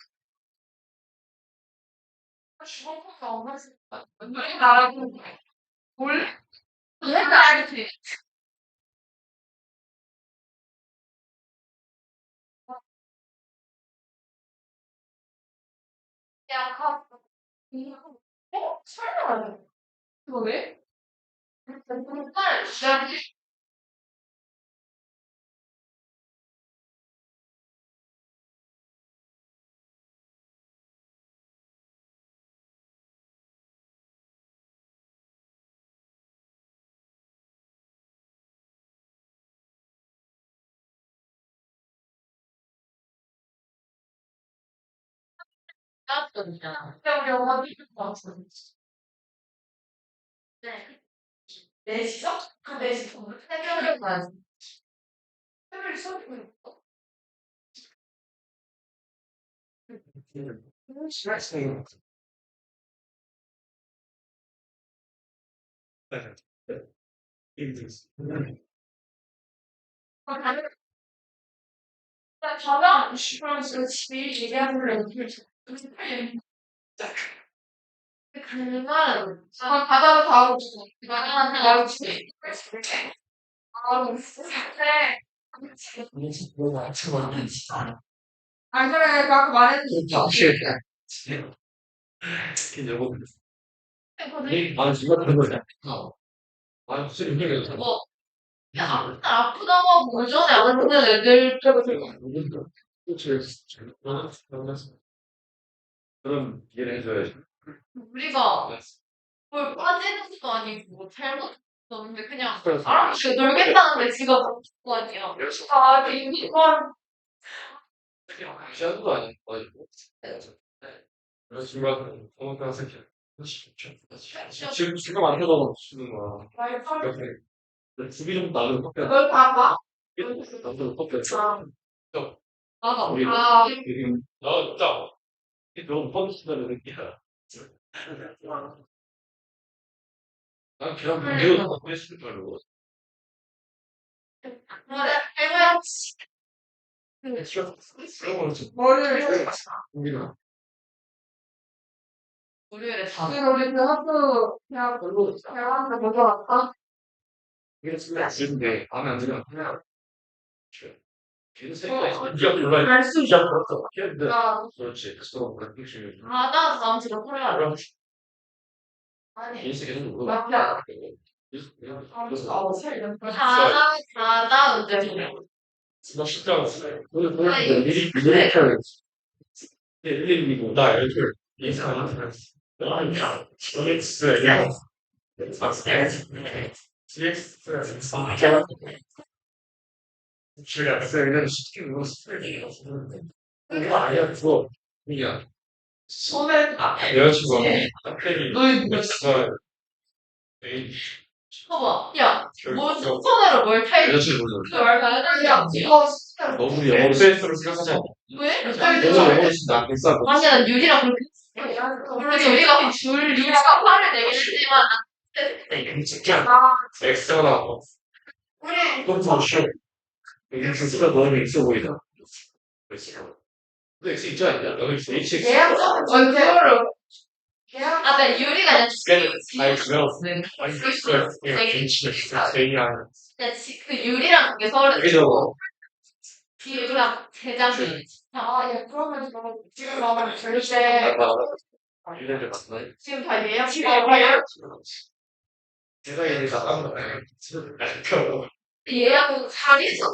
S3: 주먹밥 안 마실 거야. 너희 나랑 몰래? 내가 알지.
S4: 야, 가.
S3: 설마. 그거 왜?
S4: 야, 나
S3: 근데 우리 어디 왔어?
S4: 네.
S3: 4시서? 그 4시서?
S4: 새벽에 가야지.
S3: 새벽에 수업이 있어? 저녁 시간에서 집에 얘기하는 애들
S4: 그날,
S3: 바다로 다 오고
S4: 나는
S3: 나도 집에 바로 근데 안 그래 그 아까 말했는데
S4: 뭐, 그냥 아프다고 하고 오전에 안 오는 애들
S1: 그럼 이해를 해줘야지.
S4: 우리가 뭘 빠지는 것도 아니고 뭐 잘못했었는데 그냥
S1: 그래서
S4: 알았어 놀겠다는데 지가 바꿀 거 아니야.
S3: 아 이건
S1: 시간도 아니고 그래서 중간에 성공한 새끼 지금 안 해도 주는 거야. 이렇게 주기 좀 나는 커피
S3: 널 봐봐
S1: 나도 커피
S4: 나가.
S1: 우리
S3: 아
S1: 지금 진짜 너무 뻔뻔하다는 느낌이야. 난 그냥 문제도 갖고 했을 줄 알고.
S4: 해봐야
S1: 그런 거는 좀
S3: 머리를
S1: 우리가
S4: 월요일에 다.
S3: 그래서 우리 그 학교 그냥
S1: 별로
S3: 대화하는 거 먼저 갈까?
S1: 이게 쓰면 안 되는데 마음에 안 들면 그냥
S3: 할수 있어. 아,
S1: 그렇지. 그래서 그런 핵심이
S4: 아, 나 다음 주에 콜라. 아니,
S1: 인식 계속 물어.
S3: 맞아.
S1: 그래서
S4: 자다 문제.
S1: 나 쉽지 않았어. 미리 일일이고 나 애들 이상한 아니야. GX야. GX는 시키는 거 스트레스가 없는데. 그거 아니야, 그거. 그냥
S3: 손에
S1: 여자친구가 갑자기 진짜
S4: 봐봐. 야, 뭘 손으로 뭘 탈?
S1: 여자친구를
S4: 그 말도 안
S3: 야,
S4: 해.
S3: 이거
S1: 너무 영어 센스로 생각하지 않아.
S4: 왜?
S1: 너무 영어 진짜 비싸.
S4: 아니, 난 유리랑 그렇게. 물론 우리가 유리가 화를 내긴 했지만.
S1: 진짜 엑스가 나와. 너무 쉬워. 이게 진짜 너무 있어 보이다. 근데 엑스 있지 않냐? 너는 H
S3: 계약 그거를 계약
S4: 아, 네, 유리가 아니라
S1: 아니 그냥
S4: 네.
S1: 아니 그냥 괜찮아. 제이야.
S4: 그 유리랑 그게 서울에
S1: 그죠?
S4: 유리랑 제작이.
S3: 아, 야, 그러면 지금 나만 절대
S1: 이래를 봤나요?
S3: 지금 다 예약
S1: 제가 얘를 나간 거예요.
S4: 예약은 자리 수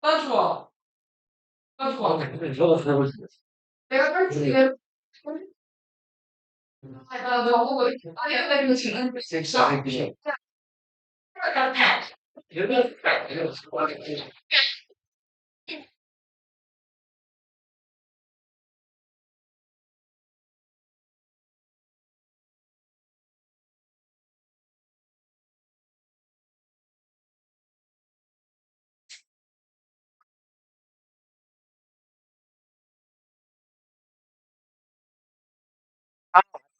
S3: 난 좋아. 난 좋아.
S1: 근데 이거 잘못
S3: 내가 펼치게 나 너무 아니 근데 이거 지금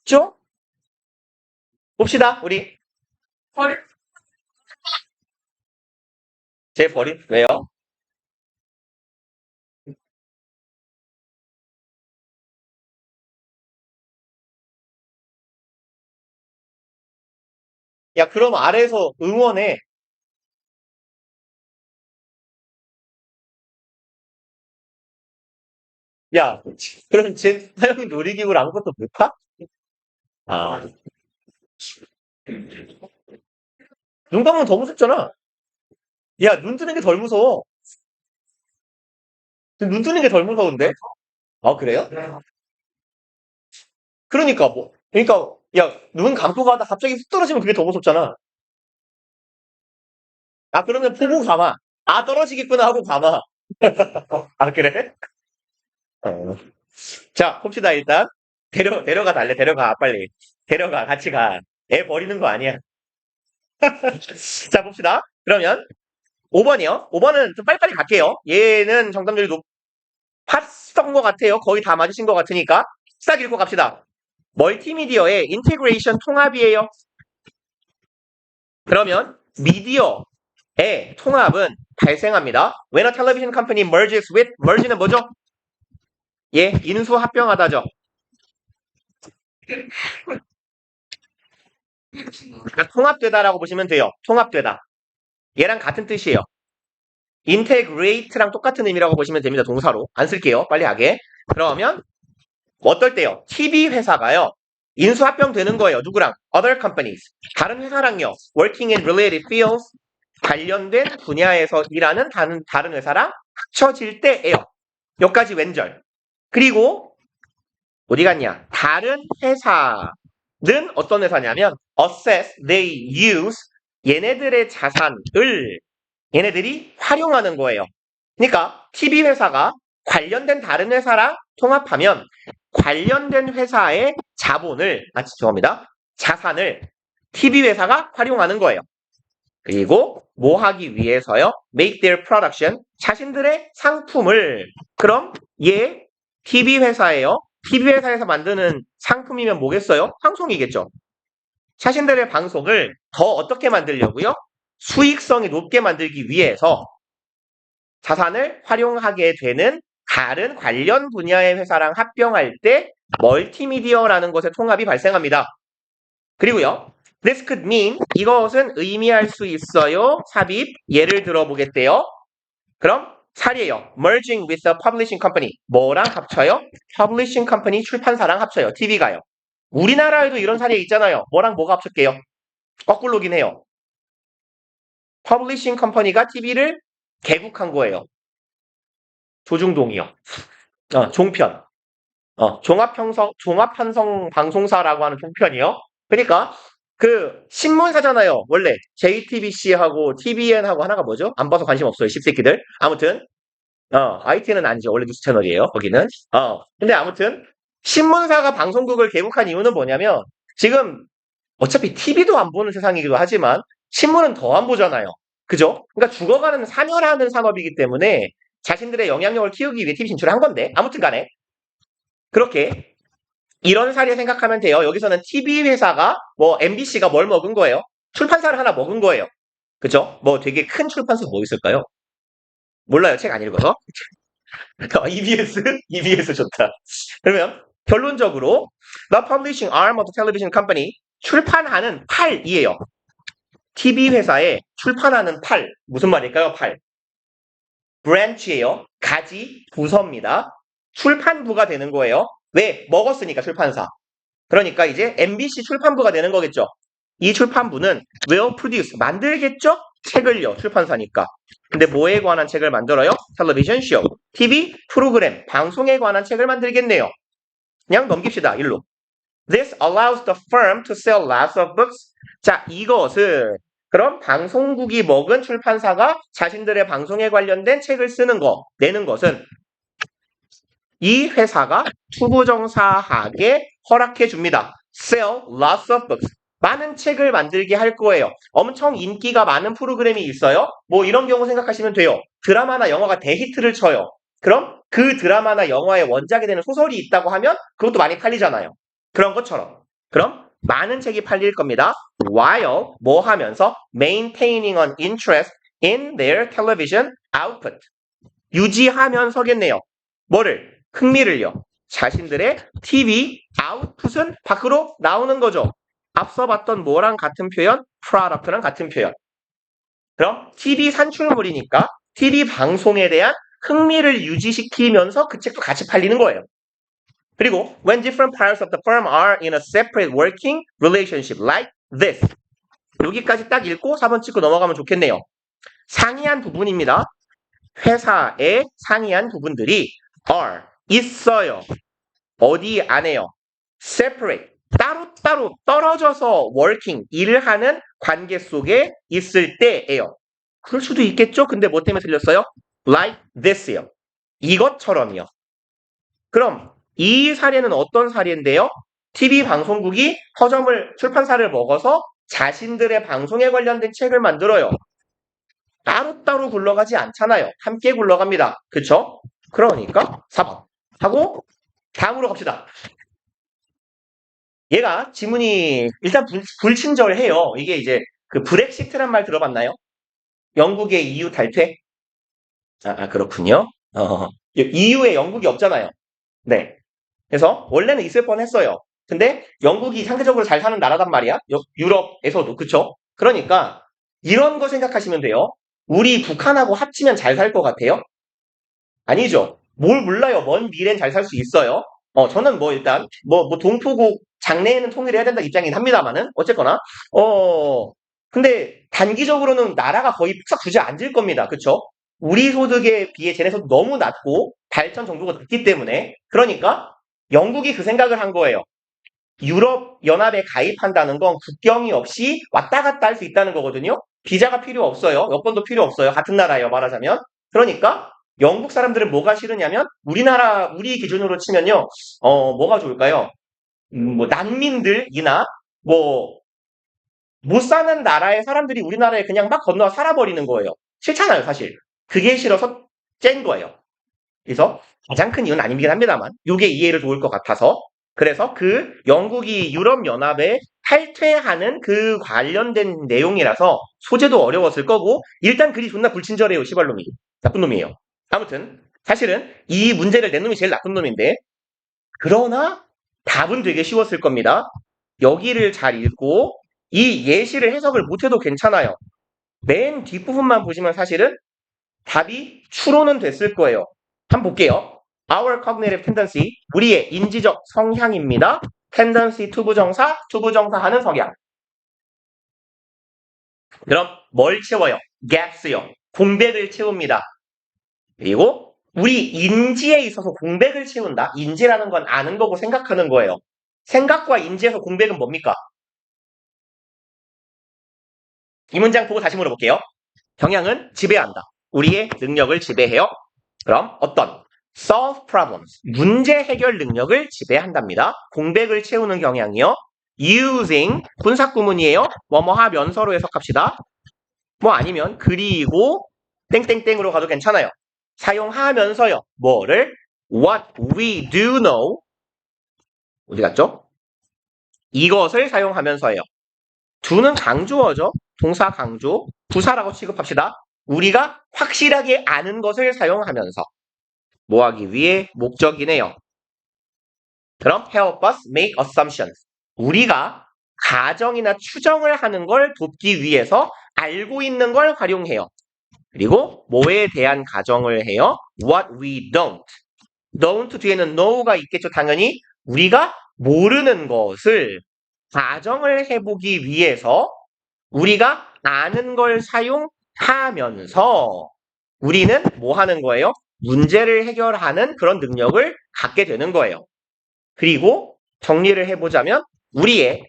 S2: 죠? 봅시다, 우리.
S3: 버리
S2: 제 버린, 왜요? 야, 그럼 아래에서 응원해. 야, 그럼 쟤 사용 놀이기구를 아무것도 못 타? 아, 눈 감으면 더 무섭잖아. 야, 눈 뜨는 게 덜 무서워. 눈 뜨는 게 덜 무서운데? 아, 그래요? 그러니까, 그러니까, 야, 눈 감고 가다 갑자기 훅 떨어지면 그게 더 무섭잖아. 아, 그러면 보고 감아. 아, 떨어지겠구나 하고 감아. 아, 그래? 어. 자, 봅시다, 일단. 데려가 달래, 데려가, 빨리. 데려가, 같이 가. 애 버리는 거 아니야. 자, 봅시다. 그러면, 5번이요. 5번은 좀 빨리빨리 갈게요. 얘는 정답률이 높았던 것 같아요. 거의 다 맞으신 것 같으니까. 싹 읽고 갑시다. 멀티미디어의 인테그레이션 통합이에요. 그러면, 미디어의 통합은 발생합니다. When a television company merges with, merge는 뭐죠? 예, 인수합병하다죠. 그러니까 통합되다라고 보시면 돼요. 통합되다. 얘랑 같은 뜻이에요. integrate랑 똑같은 의미라고 보시면 됩니다. 동사로. 안 쓸게요. 빨리 하게. 그러면 어떨 때요? TV 회사가요. 인수합병되는 거예요. 누구랑? Other companies. 다른 회사랑요. Working in related fields. 관련된 분야에서 일하는 다른 회사랑 합쳐질 때예요. 여기까지 왼절. 그리고 어디 갔냐? 다른 회사는 어떤 회사냐면 assess, they use 얘네들의 자산을 얘네들이 활용하는 거예요. 그러니까 TV 회사가 관련된 다른 회사랑 통합하면 관련된 회사의 죄송합니다. 자산을 TV 회사가 활용하는 거예요. 그리고 뭐 하기 위해서요? Make their production 자신들의 상품을 그럼 얘 TV 회사예요. TV 회사에서 만드는 상품이면 뭐겠어요? 방송이겠죠. 자신들의 방송을 더 어떻게 만들려고요? 수익성이 높게 만들기 위해서 자산을 활용하게 되는 다른 관련 분야의 회사랑 합병할 때 멀티미디어라는 것의 통합이 발생합니다. 그리고요. This could mean 이것은 의미할 수 있어요. 삽입 예를 들어보겠대요. 그럼 살이에요. Merging with a publishing company. 뭐랑 합쳐요? Publishing company 출판사랑 합쳐요. TV가요. 우리나라에도 이런 사례 있잖아요. 뭐랑 뭐가 합쳤게요? 거꾸로긴 해요. Publishing company가 TV를 개국한 거예요. 조중동이요. 종편. 종합편성 방송사라고 하는 종편이요. 그러니까 그 신문사잖아요. 원래 JTBC하고 TVN하고 하나가 뭐죠? 안 봐서 관심 없어요. 씹새끼들. 아무튼 IT는 아니죠. 원래 뉴스 채널이에요. 거기는. 근데 아무튼 신문사가 방송국을 개국한 이유는 뭐냐면 지금 어차피 TV도 안 보는 세상이기도 하지만 신문은 더 안 보잖아요. 그죠? 그러니까 죽어가는 사멸하는 산업이기 때문에 자신들의 영향력을 키우기 위해 TV 진출을 한 건데 아무튼 간에 그렇게 이런 사례 생각하면 돼요. 여기서는 TV 회사가 뭐 MBC가 뭘 먹은 거예요? 출판사를 하나 먹은 거예요. 그죠? 뭐 되게 큰 출판사 뭐 있을까요? 몰라요. 책 안 읽어서. EBS 좋다. 그러면 결론적으로 The Publishing Arm of the Television Company 출판하는 팔이에요. TV 회사에 출판하는 팔 무슨 말일까요? 팔 branch예요. 가지 부서입니다. 출판부가 되는 거예요. 왜? 먹었으니까 출판사. 그러니까 이제 MBC 출판부가 되는 거겠죠. 이 출판부는 will produce 만들겠죠? 책을요. 출판사니까. 근데 뭐에 관한 책을 만들어요? 텔레비전 쇼, TV 프로그램, 방송에 관한 책을 만들겠네요. 그냥 넘깁시다. 일로. This allows the firm to sell lots of books. 자, 이것은 그럼 방송국이 먹은 출판사가 자신들의 방송에 관련된 책을 쓰는 거, 내는 것은 이 회사가 투부정사하게 허락해 줍니다. Sell lots of books. 많은 책을 만들게 할 거예요. 엄청 인기가 많은 프로그램이 있어요. 뭐 이런 경우 생각하시면 돼요. 드라마나 영화가 대히트를 쳐요. 그럼 그 드라마나 영화의 원작이 되는 소설이 있다고 하면 그것도 많이 팔리잖아요. 그런 것처럼. 그럼 많은 책이 팔릴 겁니다. While 뭐 하면서 maintaining an interest in their television output. 유지하면서겠네요. 뭐를? 흥미를요. 자신들의 TV 아웃풋은 밖으로 나오는 거죠. 앞서 봤던 뭐랑 같은 표현? product랑 같은 표현. 그럼 TV 산출물이니까 TV 방송에 대한 흥미를 유지시키면서 그 책도 같이 팔리는 거예요. 그리고 when different parts of the firm are in a separate working relationship like this. 여기까지 딱 읽고 4번 찍고 넘어가면 좋겠네요. 상이한 부분입니다. 회사의 상이한 부분들이 are 있어요. 어디 안에요? separate 따로따로 떨어져서 working 일을 하는 관계 속에 있을 때예요. 그럴 수도 있겠죠? 근데 뭐 때문에 틀렸어요? like this요. 이것처럼요. 그럼 이 사례는 어떤 사례인데요? TV 방송국이 서점을 출판사를 먹어서 자신들의 방송에 관련된 책을 만들어요. 따로따로 굴러가지 않잖아요. 함께 굴러갑니다. 그쵸? 그러니까 4번 하고 다음으로 갑시다. 얘가 지문이 일단 불친절해요. 이게 이제 그 브렉시트란 말 들어봤나요? 영국의 EU 탈퇴? 그렇군요. EU에 영국이 없잖아요. 네. 그래서 원래는 있을 뻔했어요. 근데 영국이 상대적으로 잘 사는 나라단 말이야. 유럽에서도 그쵸? 그러니까 이런 거 생각하시면 돼요. 우리 북한하고 합치면 잘 살 것 같아요? 아니죠. 뭘 몰라요. 먼 미래는 잘 살 수 있어요. 저는 뭐 일단 뭐 동포국 장래에는 통일해야 된다 입장이긴 합니다만은 어쨌거나 근데 단기적으로는 나라가 거의 푹싹 주저앉을 겁니다. 그쵸? 우리 소득에 비해 쟤네 소득 너무 낮고 발전 정도가 높기 때문에 그러니까 영국이 그 생각을 한 거예요. 유럽 연합에 가입한다는 건 국경이 없이 왔다 갔다 할 수 있다는 거거든요. 비자가 필요 없어요. 여권도 필요 없어요. 같은 나라예요. 말하자면. 그러니까 영국 사람들은 뭐가 싫으냐면 우리 기준으로 치면요. 뭐가 좋을까요? 뭐 난민들이나 뭐 못 사는 나라의 사람들이 우리나라에 그냥 막 건너와 살아버리는 거예요. 싫잖아요, 사실. 그게 싫어서 짠 거예요. 그래서 가장 큰 이유는 아니긴 합니다만 이게 이해를 도울 것 같아서 그래서 그 영국이 유럽연합에 탈퇴하는 그 관련된 내용이라서 소재도 어려웠을 거고 일단 글이 존나 불친절해요. 시발놈이. 나쁜 놈이에요. 아무튼 사실은 이 문제를 낸 놈이 제일 나쁜 놈인데 그러나 답은 되게 쉬웠을 겁니다. 여기를 잘 읽고 이 예시를 해석을 못해도 괜찮아요. 맨 뒷부분만 보시면 사실은 답이 추론은 됐을 거예요. 한번 볼게요. Our cognitive tendency, 우리의 인지적 성향입니다. tendency 투부정사, 투부정사 하는 성향. 그럼 뭘 채워요? gaps요. 공백을 채웁니다. 그리고 우리 인지에 있어서 공백을 채운다. 인지라는 건 아는 거고 생각하는 거예요. 생각과 인지에서 공백은 뭡니까? 이 문장 보고 다시 물어볼게요. 경향은 지배한다. 우리의 능력을 지배해요. 그럼 어떤? solve problems. 문제 해결 능력을 지배한답니다. 공백을 채우는 경향이요. using 분사구문이에요. 뭐뭐 하면서로 해석합시다. 뭐 아니면 그리고 땡땡땡으로 가도 괜찮아요. 사용하면서요. 뭐를? What we do know. 어디 갔죠? 이것을 사용하면서요. do는 강조어죠. 동사 강조. 부사라고 취급합시다. 우리가 확실하게 아는 것을 사용하면서 뭐 하기 위해? 목적이네요. 그럼 help us make assumptions. 우리가 가정이나 추정을 하는 걸 돕기 위해서 알고 있는 걸 활용해요. 그리고 뭐에 대한 가정을 해요? What we don't. don't 뒤에는 know가 있겠죠. 당연히 우리가 모르는 것을 가정을 해보기 위해서 우리가 아는 걸 사용하면서 우리는 뭐 하는 거예요? 문제를 해결하는 그런 능력을 갖게 되는 거예요. 그리고 정리를 해보자면 우리의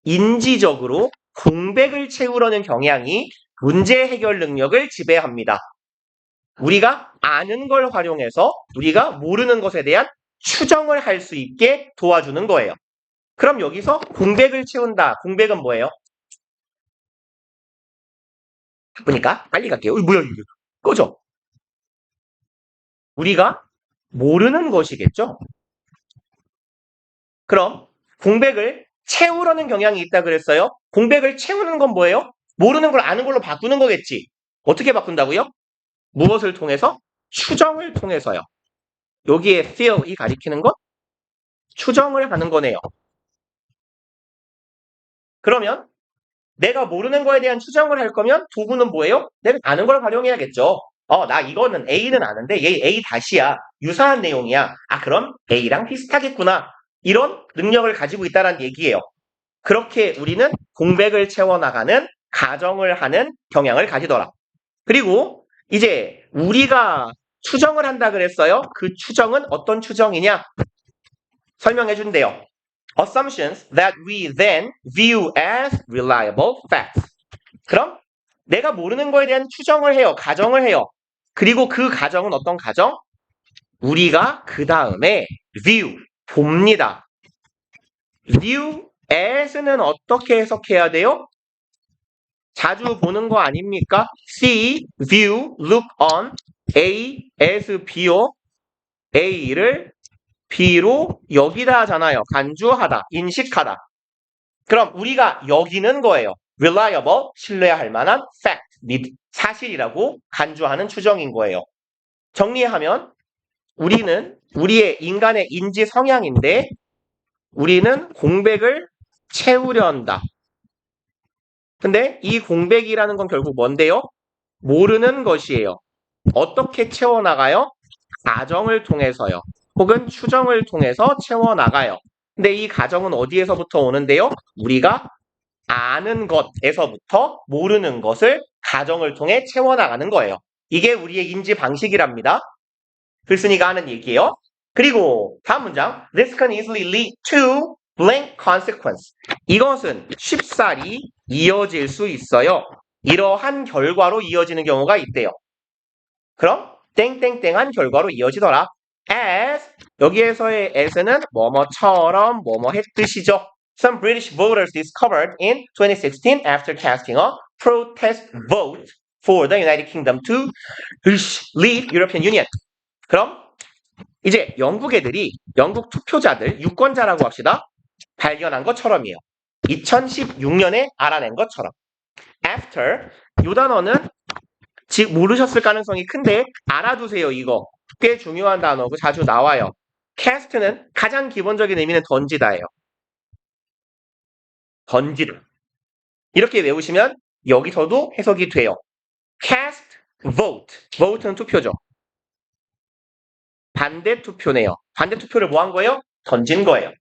S2: 인지적으로 공백을 채우려는 경향이 문제 해결 능력을 지배합니다. 우리가 아는 걸 활용해서 우리가 모르는 것에 대한 추정을 할 수 있게 도와주는 거예요. 그럼 여기서 공백을 채운다. 공백은 뭐예요? 바쁘니까 빨리 갈게요. 뭐야 이게? 꺼져. 우리가 모르는 것이겠죠? 그럼 공백을 채우려는 경향이 있다 그랬어요? 공백을 채우는 건 뭐예요? 모르는 걸 아는 걸로 바꾸는 거겠지. 어떻게 바꾼다고요? 무엇을 통해서? 추정을 통해서요. 여기에 feel이 가리키는 건 추정을 하는 거네요. 그러면 내가 모르는 거에 대한 추정을 할 거면 도구는 뭐예요? 내가 아는 걸 활용해야겠죠. 나 이거는 A는 아는데 얘 A 다시야. 유사한 내용이야. 그럼 A랑 비슷하겠구나. 이런 능력을 가지고 있다는 얘기예요. 그렇게 우리는 공백을 채워나가는 가정을 하는 경향을 가지더라. 그리고 이제 우리가 추정을 한다 그랬어요. 그 추정은 어떤 추정이냐? 설명해 준대요. Assumptions that we then view as reliable facts. 그럼 내가 모르는 거에 대한 추정을 해요. 가정을 해요. 그리고 그 가정은 어떤 가정? 우리가 그 다음에 view, 봅니다. view as는 어떻게 해석해야 돼요? 자주 보는 거 아닙니까? see, view, look on, A as B요. A를 B로 여기다 하잖아요. 간주하다, 인식하다. 그럼 우리가 여기는 거예요. reliable, 신뢰할 만한 fact, 사실이라고 간주하는 추정인 거예요. 정리하면 우리는 우리의 인간의 인지 성향인데 우리는 공백을 채우려 한다. 근데 이 공백이라는 건 결국 뭔데요? 모르는 것이에요. 어떻게 채워나가요? 가정을 통해서요. 혹은 추정을 통해서 채워나가요. 근데 이 가정은 어디에서부터 오는데요? 우리가 아는 것에서부터 모르는 것을 가정을 통해 채워나가는 거예요. 이게 우리의 인지 방식이랍니다. 글쓴이가 하는 얘기예요. 그리고 다음 문장. This can easily lead to blank consequence. 이것은 쉽사리 이어질 수 있어요. 이러한 결과로 이어지는 경우가 있대요. 그럼 땡땡땡한 결과로 이어지더라. As 여기에서의 as는 뭐뭐처럼 뭐뭐 했듯이죠. Some British voters discovered in 2016 after casting a protest vote for the United Kingdom to leave European Union. 그럼 이제 영국 애들이 영국 투표자들 유권자라고 합시다. 발견한 것처럼이에요. 2016년에 알아낸 것처럼. After 이 단어는 즉 모르셨을 가능성이 큰데 알아두세요. 이거 꽤 중요한 단어고 자주 나와요. cast는 가장 기본적인 의미는 던지다예요. 던지다. 이렇게 외우시면 여기서도 해석이 돼요. cast vote. vote는 투표죠. 반대 투표네요. 반대 투표를 뭐 한 거예요? 던진 거예요.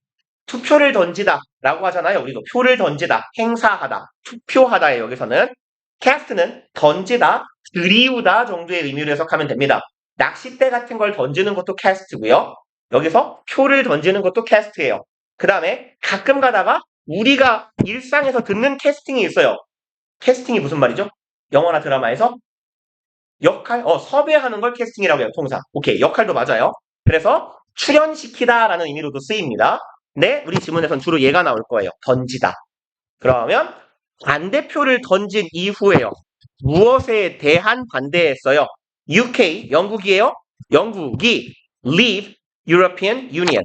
S2: 투표를 던지다 라고 하잖아요. 우리도 표를 던지다, 행사하다, 투표하다에 여기서는 cast는 던지다, 들이우다 정도의 의미로 해석하면 됩니다. 낚싯대 같은 걸 던지는 것도 cast고요. 여기서 표를 던지는 것도 cast예요. 그 다음에 가끔 가다가 우리가 일상에서 듣는 캐스팅이 있어요. 캐스팅이 무슨 말이죠? 영화나 드라마에서 역할, 섭외하는 걸 캐스팅이라고 해요, 통상. 오케이, 역할도 맞아요. 그래서 출연시키다 라는 의미로도 쓰입니다. 근데 우리 지문에선 주로 얘가 나올 거예요. 던지다. 그러면 반대표를 던진 이후에요. 무엇에 대한 반대했어요? UK, 영국이에요. 영국이 leave European Union.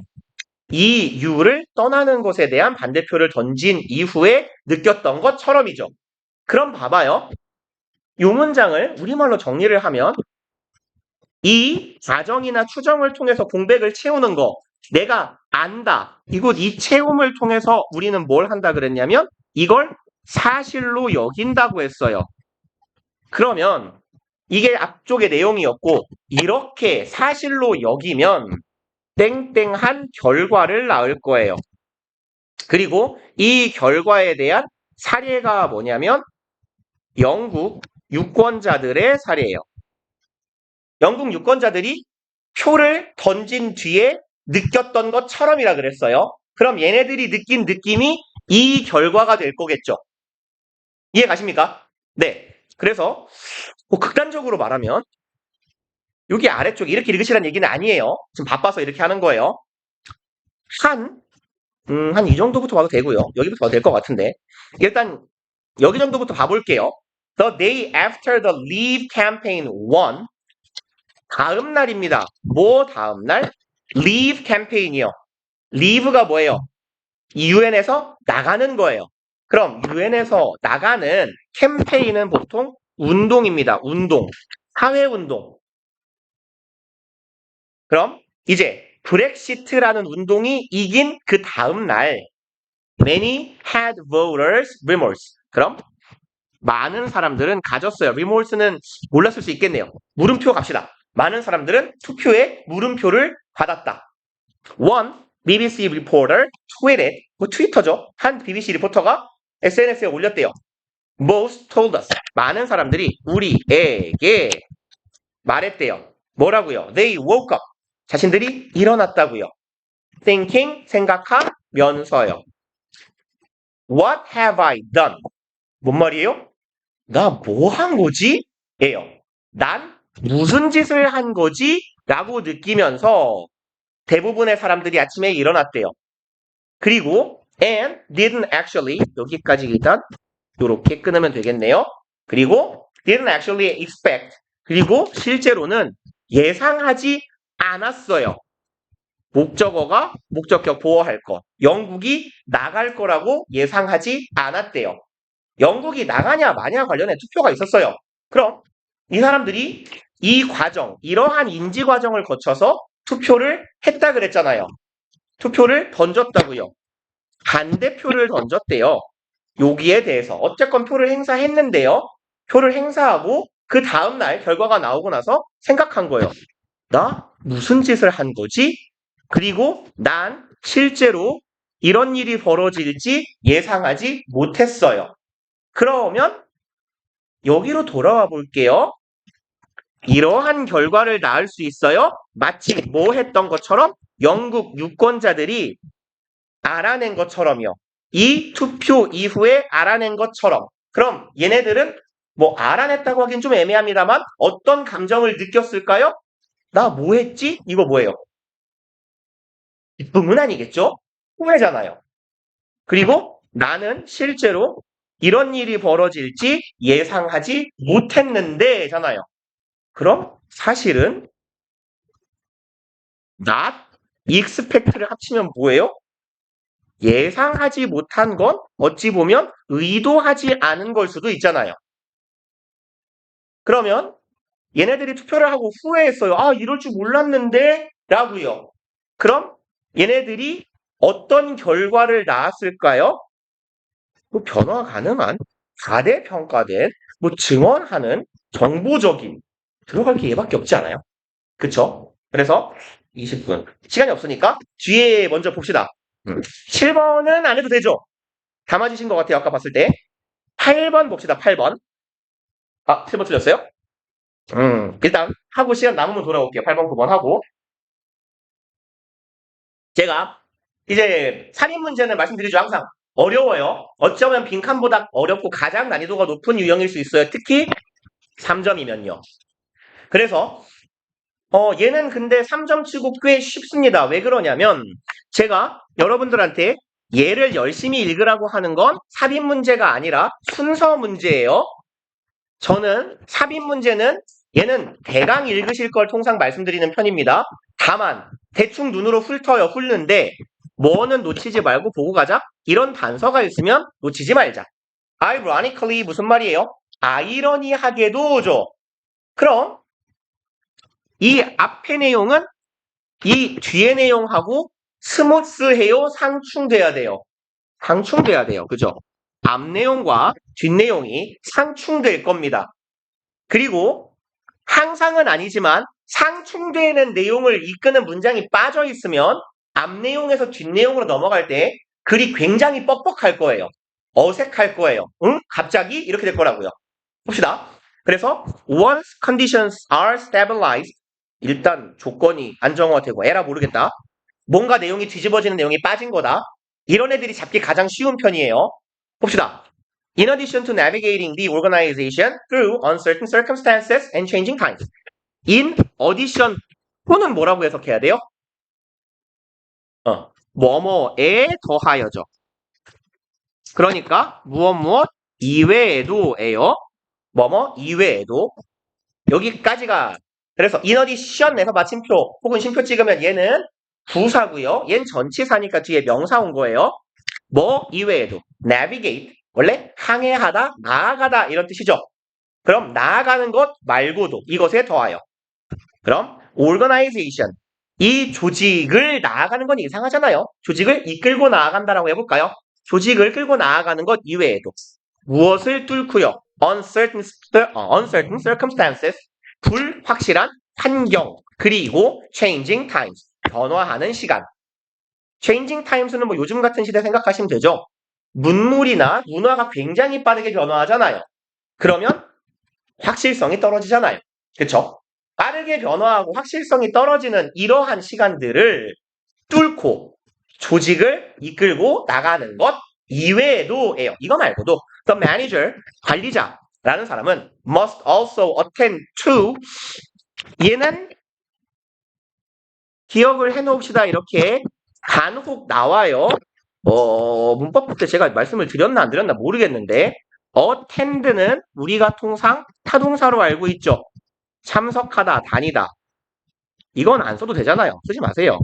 S2: EU를 떠나는 것에 대한 반대표를 던진 이후에 느꼈던 것처럼이죠. 그럼 봐봐요. 이 문장을 우리말로 정리를 하면 이 가정이나 추정을 통해서 공백을 채우는 거 내가 안다. 이곳 이 채움을 통해서 우리는 뭘 한다 그랬냐면 이걸 사실로 여긴다고 했어요. 그러면 이게 앞쪽의 내용이었고 이렇게 사실로 여기면 땡땡한 결과를 낳을 거예요. 그리고 이 결과에 대한 사례가 뭐냐면 영국 유권자들의 사례예요. 영국 유권자들이 표를 던진 뒤에 느꼈던 것처럼이라 그랬어요. 그럼 얘네들이 느낀 느낌이 이 결과가 될 거겠죠. 이해 가십니까? 네. 그래서 뭐 극단적으로 말하면 여기 아래쪽 이렇게 읽으시라는 얘기는 아니에요. 지금 바빠서 이렇게 하는 거예요. 한 이 정도부터 봐도 되고요. 여기부터 봐도 될 것 같은데. 일단 여기 정도부터 봐볼게요. The day after the Leave campaign won. 다음 날입니다. 뭐 다음 날? Leave campaign이요. Leave가 뭐예요? UN에서 나가는 거예요. 그럼 UN에서 나가는 캠페인은 보통 운동입니다. 운동. 사회운동. 그럼 이제 브렉시트라는 운동이 이긴 그 다음 날 Many had voters remorse. 그럼 많은 사람들은 가졌어요. remorse는 몰랐을 수 있겠네요. 물음표 갑시다. 많은 사람들은 투표에 물음표를 받았다. One BBC reporter tweeted, 뭐 트위터죠. 한 BBC 리포터가 SNS에 올렸대요. Most told us. 많은 사람들이 우리에게 말했대요. 뭐라고요? They woke up. 자신들이 일어났다고요. Thinking, 생각하면서요. What have I done? 뭔 말이에요? 나 뭐 한 거지? 예요. 난 무슨 짓을 한 거지? 라고 느끼면서 대부분의 사람들이 아침에 일어났대요. 그리고 and didn't actually 여기까지 일단 이렇게 끊으면 되겠네요. 그리고 didn't actually expect 그리고 실제로는 예상하지 않았어요. 목적어가 목적격 보호할 것. 영국이 나갈 거라고 예상하지 않았대요. 영국이 나가냐 마냐 관련해 투표가 있었어요. 그럼 이 사람들이 이 과정, 이러한 인지 과정을 거쳐서 투표를 했다 그랬잖아요. 투표를 던졌다고요. 반대표를 던졌대요. 여기에 대해서 어쨌건 표를 행사했는데요. 표를 행사하고 그 다음날 결과가 나오고 나서 생각한 거예요. 나 무슨 짓을 한 거지? 그리고 난 실제로 이런 일이 벌어질지 예상하지 못했어요. 그러면 여기로 돌아와 볼게요. 이러한 결과를 낳을 수 있어요? 마치 뭐 했던 것처럼 영국 유권자들이 알아낸 것처럼요. 이 투표 이후에 알아낸 것처럼. 그럼 얘네들은 뭐 알아냈다고 하긴 좀 애매합니다만 어떤 감정을 느꼈을까요? 나 뭐 했지? 이거 뭐예요? 기쁨은 아니겠죠? 후회잖아요. 그리고 나는 실제로 이런 일이 벌어질지 예상하지 못했는데 잖아요. 그럼 사실은 not, expect를 합치면 뭐예요? 예상하지 못한 건 어찌 보면 의도하지 않은 걸 수도 있잖아요. 그러면 얘네들이 투표를 하고 후회했어요. 아, 이럴 줄 몰랐는데 라고요. 그럼 얘네들이 어떤 결과를 낳았을까요? 뭐 변화 가능한 과대평가된 뭐 증언하는 정보적인 들어갈 게 얘밖에 없지 않아요? 그쵸? 그래서 20분. 시간이 없으니까 뒤에 먼저 봅시다. 7번은 안 해도 되죠? 다 맞으신 것 같아요. 아까 봤을 때. 8번 봅시다. 8번. 아, 7번 틀렸어요? 일단 하고 시간 남으면 돌아올게요. 8번, 9번 하고. 제가 이제 살인 문제는 말씀드리죠. 항상 어려워요. 어쩌면 빈칸보다 어렵고 가장 난이도가 높은 유형일 수 있어요. 특히 3점이면요. 그래서 얘는 근데 3점 치고 꽤 쉽습니다. 왜 그러냐면 제가 여러분들한테 얘를 열심히 읽으라고 하는 건 삽입 문제가 아니라 순서 문제예요. 저는 삽입 문제는 얘는 대강 읽으실 걸 통상 말씀드리는 편입니다. 다만 대충 눈으로 훑는데 뭐는 놓치지 말고 보고 가자. 이런 단서가 있으면 놓치지 말자. ironically 무슨 말이에요? 아이러니하게도죠. 그럼 이 앞의 내용은 이 뒤의 내용하고 스무스해요? 상충돼야 돼요? 상충돼야 돼요. 그죠? 앞 내용과 뒷 내용이 상충될 겁니다. 그리고 항상은 아니지만 상충되는 내용을 이끄는 문장이 빠져 있으면 앞 내용에서 뒷 내용으로 넘어갈 때 글이 굉장히 뻑뻑할 거예요. 어색할 거예요. 응? 갑자기 이렇게 될 거라고요. 봅시다. 그래서 once conditions are stabilized 일단 조건이 안정화되고 에라 모르겠다. 뭔가 내용이 뒤집어지는 내용이 빠진 거다. 이런 애들이 잡기 가장 쉬운 편이에요. 봅시다. In addition to navigating the organization through uncertain circumstances and changing times. In addition, 또는 뭐라고 해석해야 돼요? 뭐뭐에 더하여져. 그러니까 무엇 이외에도예요. 뭐뭐 이외에도. 여기까지가 그래서 in addition에서 마침표 혹은 쉼표 찍으면 얘는 부사고요. 얘는 전치사니까 뒤에 명사 온 거예요. 뭐 이외에도 navigate 원래 항해하다, 나아가다 이런 뜻이죠. 그럼 나아가는 것 말고도 이것에 더하여. 그럼 organization 이 조직을 나아가는 건 이상하잖아요. 조직을 이끌고 나아간다라고 해볼까요? 조직을 끌고 나아가는 것 이외에도 무엇을 뚫고요? uncertain circumstances 불확실한 환경 그리고 changing times 변화하는 시간. changing times는 뭐 요즘 같은 시대 생각하시면 되죠. 문물이나 문화가 굉장히 빠르게 변화하잖아요. 그러면 확실성이 떨어지잖아요. 그쵸? 빠르게 변화하고 확실성이 떨어지는 이러한 시간들을 뚫고 조직을 이끌고 나가는 것 이외에도예요. 이거 말고도 the manager, 관리자라는 사람은 must also attend to 얘는 기억을 해놓읍시다. 이렇게 간혹 나와요. 문법 때 제가 말씀을 드렸나 안 드렸나 모르겠는데 attend는 우리가 통상 타동사로 알고 있죠. 참석하다, 다니다. 이건 안 써도 되잖아요. 쓰지 마세요.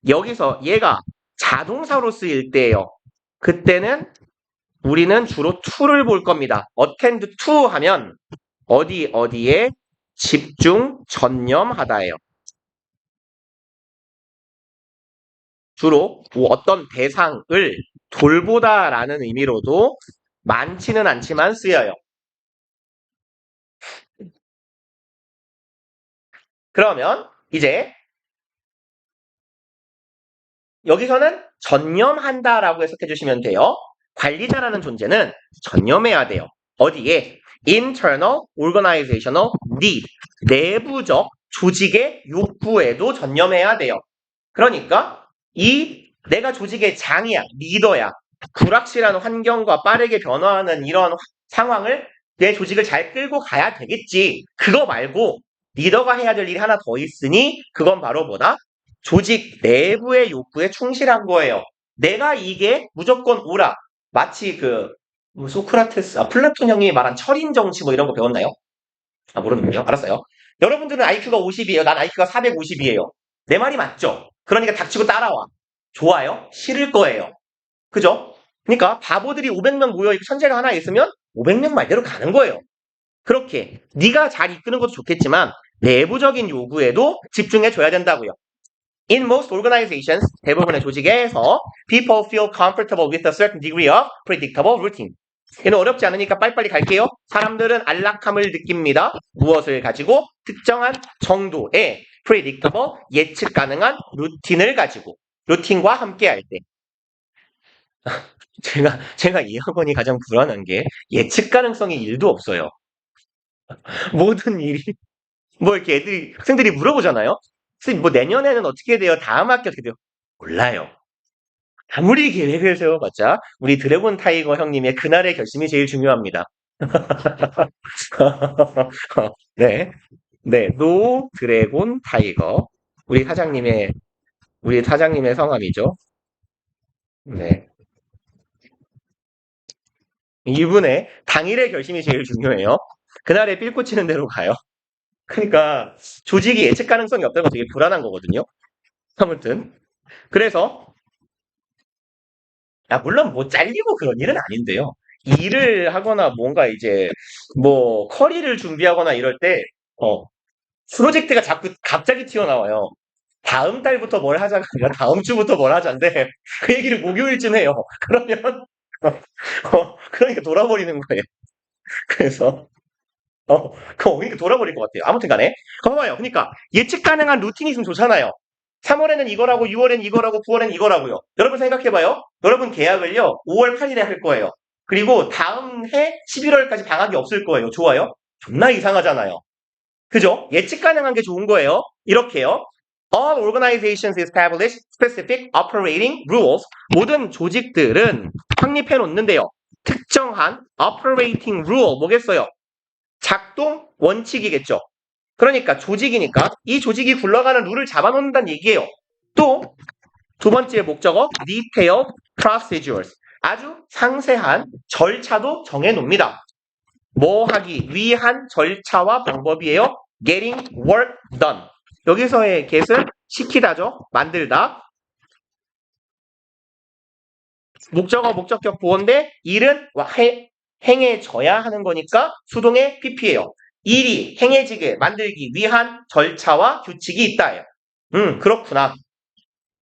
S2: 여기서 얘가 자동사로 쓰일 때예요. 그때는 우리는 주로 to를 볼 겁니다. attend to 하면 어디에 집중, 전념하다예요. 주로 어떤 대상을 돌보다라는 의미로도 많지는 않지만 쓰여요. 그러면 이제 여기서는 전념한다라고 해석해 주시면 돼요. 관리자라는 존재는 전념해야 돼요. 어디에? internal organizational need. 내부적 조직의 욕구에도 전념해야 돼요. 그러니까 내가 조직의 장이야, 리더야. 불확실한 환경과 빠르게 변화하는 이런 상황을 내 조직을 잘 끌고 가야 되겠지. 그거 말고 리더가 해야 될 일이 하나 더 있으니 그건 바로 뭐다? 조직 내부의 욕구에 충실한 거예요. 내가 이게 무조건 옳아. 마치 소크라테스, 플라톤 형이 말한 철인 정치 뭐 이런 거 배웠나요? 모르는군요. 알았어요. 여러분들은 IQ가 50이에요. 난 IQ가 450이에요. 내 말이 맞죠? 그러니까 닥치고 따라와. 좋아요? 싫을 거예요. 그죠? 그러니까 바보들이 500명 모여있고 천재가 하나 있으면 500명 말대로 가는 거예요. 그렇게 네가 잘 이끄는 것도 좋겠지만 내부적인 요구에도 집중해줘야 된다고요. In most organizations, 대부분의 조직에서 people feel comfortable with a certain degree of predictable routine. 얘는 어렵지 않으니까 빨리빨리 갈게요. 사람들은 안락함을 느낍니다. 무엇을 가지고? 특정한 정도의 predictable, 예측 가능한 루틴을 가지고. 루틴과 함께 할 때. 제가 이 학원이 가장 불안한 게 예측 가능성이 1도 없어요. 모든 일이 뭐 이렇게 학생들이 물어보잖아요. 선생님 뭐 내년에는 어떻게 돼요? 다음 학기 어떻게 돼요? 몰라요. 아무리 계획을 세워봤자 우리 드래곤 타이거 형님의 그날의 결심이 제일 중요합니다. 네, 네, 노 드래곤 타이거 우리 사장님의 성함이죠. 네, 이분의 당일의 결심이 제일 중요해요. 그날에 삘 꽂히는 대로 가요. 그러니까 조직이 예측 가능성이 없다는 건 되게 불안한 거거든요. 아무튼 그래서 물론 뭐 잘리고 그런 일은 아닌데요. 일을 하거나 뭔가 이제 뭐 커리를 준비하거나 이럴 때 프로젝트가 자꾸 갑자기 튀어나와요. 다음 달부터 뭘 하자가 아니라 다음 주부터 뭘 하자인데 그 얘기를 목요일쯤 해요. 그러면 그러니까 돌아버리는 거예요. 그래서 그러니까 돌아버릴 것 같아요. 아무튼 간에 봐봐요. 그러니까 예측 가능한 루틴이 있으면 좋잖아요. 3월에는 이거라고 6월에는 이거라고 9월에는 이거라고요. 여러분 생각해봐요. 여러분 계약을요 5월 8일에 할 거예요. 그리고 다음 해 11월까지 방학이 없을 거예요. 좋아요? 존나 이상하잖아요. 그죠? 예측 가능한 게 좋은 거예요. 이렇게요. All organizations establish specific operating rules. 모든 조직들은 확립해 놓는데요. 특정한 operating rule 뭐겠어요? 작동 원칙이겠죠. 그러니까 조직이니까 이 조직이 굴러가는 룰을 잡아놓는다는 얘기예요. 또 두 번째 목적어 detailed procedures. 아주 상세한 절차도 정해놓습니다. 뭐 하기 위한 절차와 방법이에요. getting work done. 여기서의 get은 시키다죠. 만들다. 목적어 목적격 보어인데 일은 행해져야 하는 거니까 수동의 pp예요. 일이 행해지게 만들기 위한 절차와 규칙이 있다예요. 그렇구나.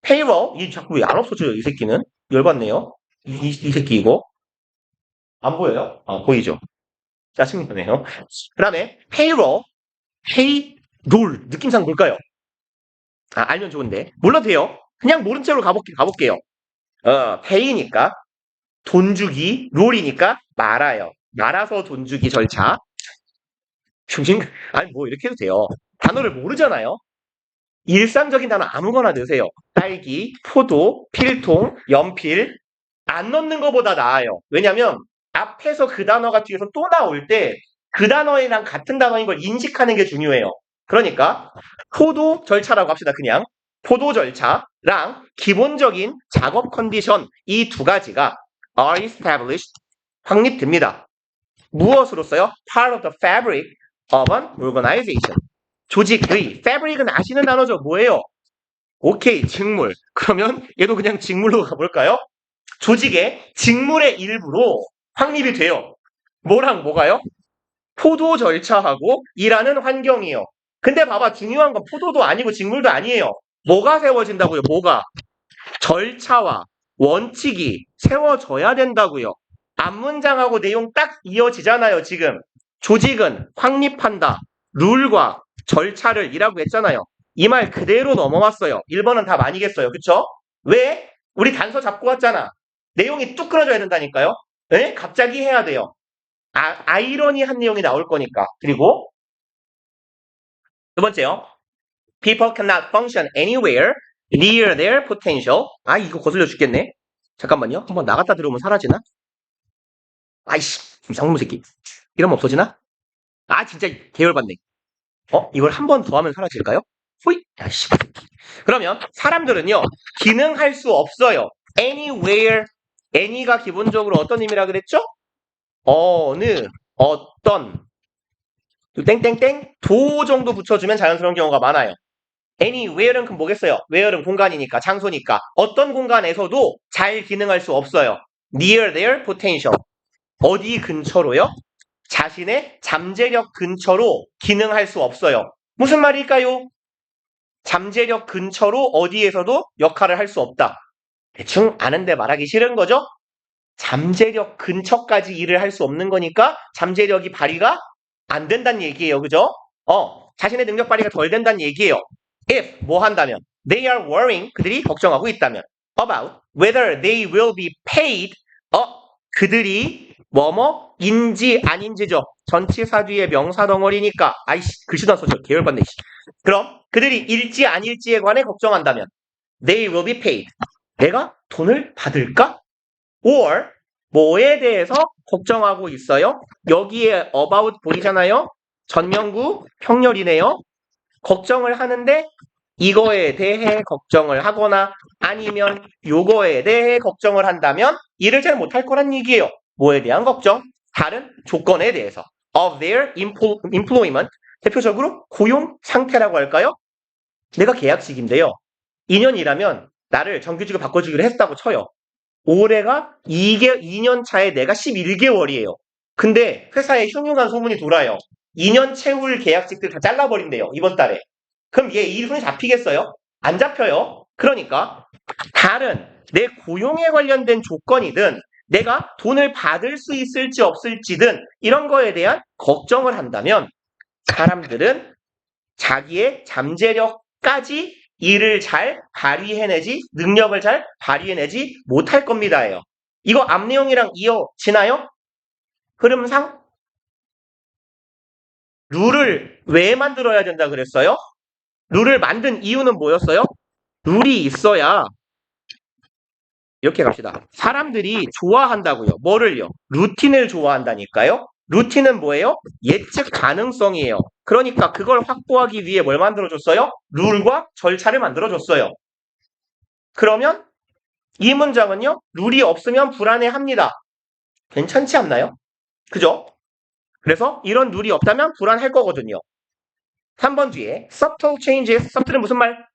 S2: payroll 이 자꾸 왜 안 없어져요? 이 새끼는 열받네요. 이 새끼 이거 안 보여요? 보이죠? 짜증나네요. 그 다음에 payroll, payroll 느낌상 뭘까요? 알면 좋은데 몰라도 돼요. 그냥 모른 채로 가볼게요. pay니까 돈 주기, 롤이니까 말아요. 말아서 돈 주기 절차. 아니 뭐 이렇게 해도 돼요. 단어를 모르잖아요. 일상적인 단어 아무거나 넣으세요. 딸기, 포도, 필통, 연필 안 넣는 것보다 나아요. 왜냐면 앞에서 그 단어가 뒤에서 또 나올 때 그 단어랑 같은 단어인 걸 인식하는 게 중요해요. 그러니까 포도 절차라고 합시다. 그냥 포도 절차랑 기본적인 작업 컨디션 이 두 가지가 are established 확립됩니다. 무엇으로써요? Part of the fabric of an organization. 조직의 fabric은 아시는 단어죠. 뭐예요? 오케이, 직물. 그러면 얘도 그냥 직물로 가볼까요? 조직의 직물의 일부로 확립이 돼요. 뭐랑 뭐가요? 포도 절차하고 일하는 환경이요. 근데 봐봐, 중요한 건 포도도 아니고 직물도 아니에요. 뭐가 세워진다고요? 뭐가? 절차와 원칙이 세워져야 된다고요. 앞문장하고 내용 딱 이어지잖아요, 지금. 조직은 확립한다. 룰과 절차를 이라고 했잖아요. 이 말 그대로 넘어왔어요. 1번은 답 아니겠어요. 그쵸? 왜? 우리 단서 잡고 왔잖아. 내용이 뚝 끊어져야 된다니까요. 에? 갑자기 해야 돼요. 아이러니한 내용이 나올 거니까. 그리고 두 번째요. People cannot function anywhere near their potential. 이거 거슬려 죽겠네. 잠깐만요. 한번 나갔다 들어오면 사라지나? 아이씨, 이상무 새끼. 이러면 없어지나? 진짜 계열받네. 이걸 한 번 더 하면 사라질까요? 호이! 야씨. 그러면 사람들은요, 기능할 수 없어요. anywhere. any가 기본적으로 어떤 의미라 그랬죠? 어느, 어떤, 땡땡땡, 도 정도 붙여주면 자연스러운 경우가 많아요. anywhere는 그럼 뭐겠어요? where는 공간이니까, 장소니까. 어떤 공간에서도 잘 기능할 수 없어요. near their potential. 어디 근처로요? 자신의 잠재력 근처로 기능할 수 없어요. 무슨 말일까요? 잠재력 근처로 어디에서도 역할을 할 수 없다. 대충 아는데 말하기 싫은 거죠? 잠재력 근처까지 일을 할 수 없는 거니까 잠재력이 발휘가 안 된다는 얘기예요. 그죠? 자신의 능력 발휘가 덜 된다는 얘기예요. If 뭐 한다면 they are worrying 그들이 걱정하고 있다면 about whether they will be paid 그들이 뭐뭐인지 아닌지죠. 전치사 뒤에 명사 덩어리니까 아이씨 글씨도 안 써져 계열받네. 그럼 그들이 일지 아닐지에 관해 걱정한다면 they will be paid 내가 돈을 받을까? or 뭐에 대해서 걱정하고 있어요? 여기에 about 보이잖아요? 전명구 평렬이네요. 걱정을 하는데 이거에 대해 걱정을 하거나 아니면 요거에 대해 걱정을 한다면 일을 잘 못할 거란 얘기예요. 뭐에 대한 걱정? 다른 조건에 대해서. of their employment 대표적으로 고용 상태라고 할까요? 내가 계약직인데요. 2년 일하면 나를 정규직으로 바꿔주기로 했다고 쳐요. 올해가 2년 차에 내가 11개월이에요. 근데 회사에 흉흉한 소문이 돌아요. 2년 채울 계약직들 다 잘라버린대요. 이번 달에. 그럼 얘 이 손이 잡히겠어요? 안 잡혀요. 그러니까 다른 내 고용에 관련된 조건이든 내가 돈을 받을 수 있을지 없을지든 이런 거에 대한 걱정을 한다면 사람들은 자기의 잠재력까지 일을 잘 발휘해내지 능력을 잘 발휘해내지 못할 겁니다예요. 이거 앞 내용이랑 이어지나요? 흐름상 룰을 왜 만들어야 된다 그랬어요? 룰을 만든 이유는 뭐였어요? 룰이 있어야 이렇게 갑시다. 사람들이 좋아한다고요. 뭐를요? 루틴을 좋아한다니까요. 루틴은 뭐예요? 예측 가능성이에요. 그러니까 그걸 확보하기 위해 뭘 만들어줬어요? 룰과 절차를 만들어줬어요. 그러면 이 문장은요. 룰이 없으면 불안해합니다. 괜찮지 않나요? 그죠? 그래서 이런 룰이 없다면 불안할 거거든요. 3번 뒤에 subtle changes, subtle은 무슨 말?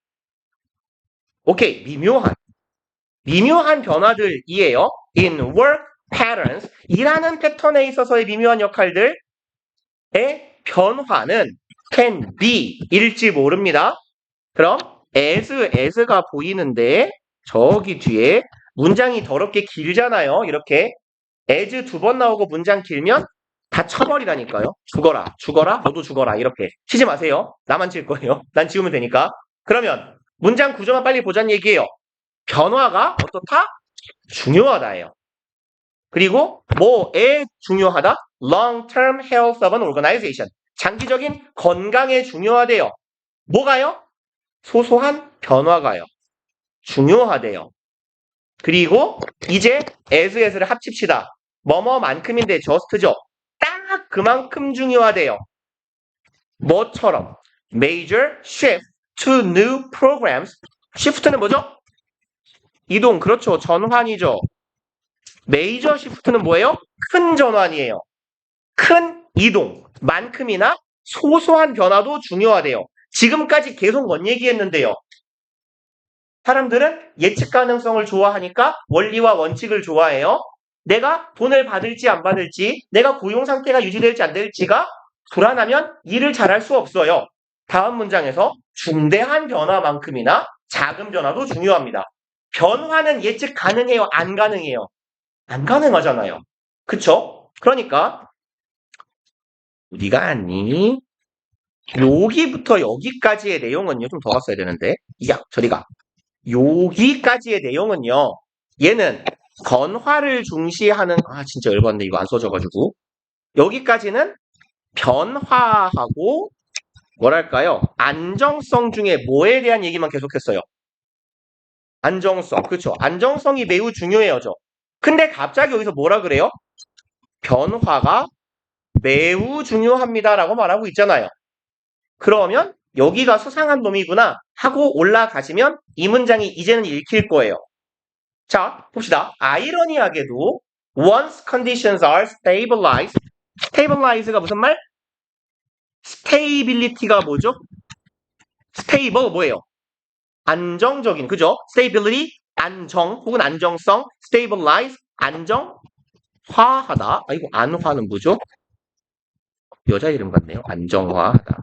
S2: 오케이, 미묘한 변화들이에요. in work patterns, 일하는 패턴에 있어서의 미묘한 역할들의 변화는 can be, 일지 모릅니다. 그럼 as가 보이는데 저기 뒤에 문장이 더럽게 길잖아요. 이렇게 as 2번 나오고 문장 길면 다 쳐버리라니까요. 죽어라, 너도 죽어라 이렇게 치지 마세요. 나만 칠 거예요. 난 지우면 되니까. 그러면 문장 구조만 빨리 보자는 얘기예요. 변화가 어떻다? 중요하다예요. 그리고 뭐에 중요하다? Long-term health of an organization. 장기적인 건강에 중요하대요. 뭐가요? 소소한 변화가요. 중요하대요. 그리고 이제 as를 합칩시다. 뭐뭐만큼인데 just죠. 딱 그만큼 중요하대요. 뭐처럼? Major shift to new programs. shift는 뭐죠? 이동, 그렇죠. 전환이죠. 메이저 시프트는 뭐예요? 큰 전환이에요. 큰 이동, 만큼이나 소소한 변화도 중요하대요. 지금까지 계속 뭔 얘기했는데요? 사람들은 예측 가능성을 좋아하니까 원리와 원칙을 좋아해요. 내가 돈을 받을지 안 받을지, 내가 고용 상태가 유지될지 안 될지가 불안하면 일을 잘할 수 없어요. 다음 문장에서 중대한 변화만큼이나 작은 변화도 중요합니다. 변화는 예측 가능해요? 안 가능해요? 안 가능하잖아요. 그쵸? 그러니까 네가 아니 여기부터 여기까지의 내용은요. 좀 더 갔어야 되는데 야 저리가 여기까지의 내용은요. 얘는 변화를 중시하는 진짜 열받네. 이거 안 써져가지고 여기까지는 변화하고 뭐랄까요? 안정성 중에 뭐에 대한 얘기만 계속했어요. 안정성. 그렇죠. 안정성이 매우 중요해요. 근데 갑자기 여기서 뭐라 그래요? 변화가 매우 중요합니다라고 말하고 있잖아요. 그러면 여기가 수상한 놈이구나 하고 올라가시면 이 문장이 이제는 읽힐 거예요. 자, 봅시다. 아이러니하게도 once conditions are stabilized, stabilize가 무슨 말? stability가 뭐죠? stable 뭐예요? 안정적인, 그죠? stability, 안정 혹은 안정성, stabilize, 안정화하다. 이거 안화는 뭐죠? 여자 이름 같네요. 안정화하다.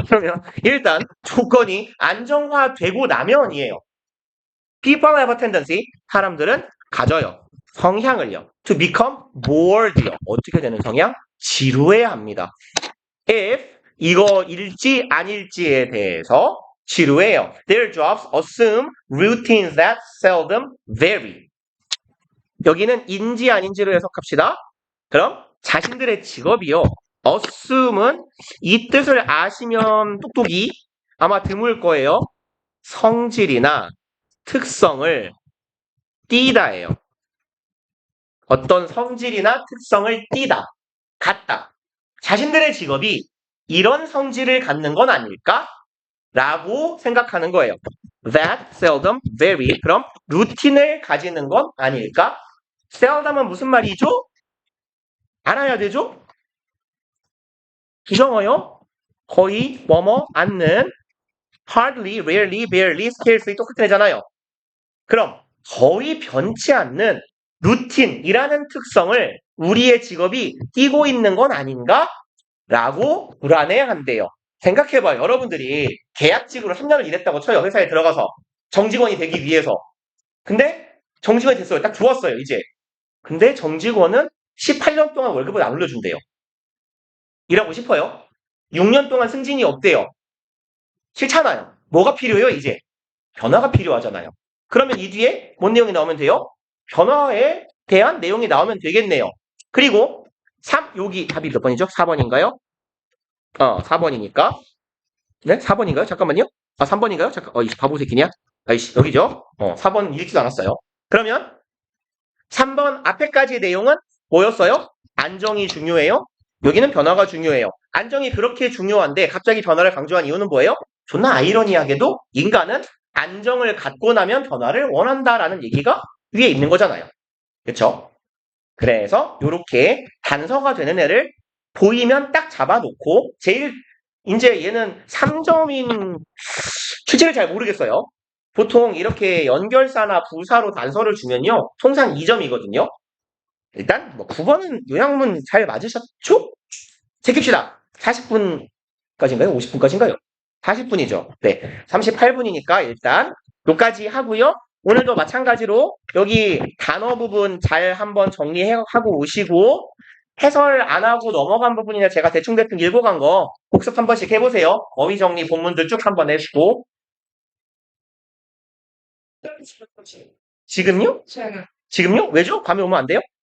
S2: 그러면 일단 조건이 안정화되고 나면이에요. People have a tendency. 사람들은 가져요. 성향을요. To become bored요. 어떻게 되는 성향? 지루해야 합니다. If 이거 일지 아닐지에 대해서 지루해요. Their jobs assume routines that seldom vary. 여기는 인지 아닌지로 해석합시다. 그럼 자신들의 직업이요. assume은 이 뜻을 아시면 똑똑이 아마 드물 거예요. 성질이나 특성을 띠다예요. 어떤 성질이나 특성을 띠다, 갖다. 자신들의 직업이 이런 성질을 갖는 건 아닐까? 라고 생각하는 거예요. That seldom vary. 그럼 루틴을 가지는 건 아닐까? seldom은 무슨 말이죠? 알아야 되죠? 부정어요? 거의, 뭐뭐, 않는, hardly, rarely, barely, scarcely 똑같은 애잖아요. 그럼 거의 변치 않는 루틴이라는 특성을 우리의 직업이 띠고 있는 건 아닌가? 라고 불안해한대요. 생각해봐요. 여러분들이 계약직으로 3년을 일했다고 쳐요. 회사에 들어가서 정직원이 되기 위해서. 근데 정직원이 됐어요. 딱 들어왔어요. 이제. 근데 정직원은 18년 동안 월급을 안 올려준대요. 일하고 싶어요. 6년 동안 승진이 없대요. 싫잖아요. 뭐가 필요해요? 이제 변화가 필요하잖아요. 그러면 이 뒤에 뭔 내용이 나오면 돼요? 변화에 대한 내용이 나오면 되겠네요. 그리고 3, 여기 답이 몇 번이죠? 4번인가요? 4번이니까. 네? 4번인가요? 잠깐만요. 3번인가요? 잠깐, 이 바보 새끼냐? 아이씨, 여기죠? 4번 읽지도 않았어요. 그러면 3번 앞에까지의 내용은 뭐였어요? 안정이 중요해요. 여기는 변화가 중요해요. 안정이 그렇게 중요한데 갑자기 변화를 강조한 이유는 뭐예요? 존나 아이러니하게도 인간은 안정을 갖고 나면 변화를 원한다라는 얘기가 위에 있는 거잖아요. 그쵸? 그래서 이렇게 단서가 되는 애를 보이면 딱 잡아놓고 제일 이제 얘는 3점인 실제를 잘 모르겠어요. 보통 이렇게 연결사나 부사로 단서를 주면요. 통상 2점이거든요. 일단 뭐 9번은 요약문 잘 맞으셨죠? 제킵시다. 40분까지인가요? 50분까지인가요? 40분이죠. 네. 38분이니까 일단 여기까지 하고요. 오늘도 마찬가지로 여기 단어 부분 잘 한번 정리하고 오시고 해설 안 하고 넘어간 부분이나 제가 대충대충 읽어간 거 복습 한 번씩 해보세요. 어휘 정리 본문들 쭉 한번 해주고. 지금요?
S3: 제가
S2: 지금요? 왜죠? 밤에 오면 안 돼요?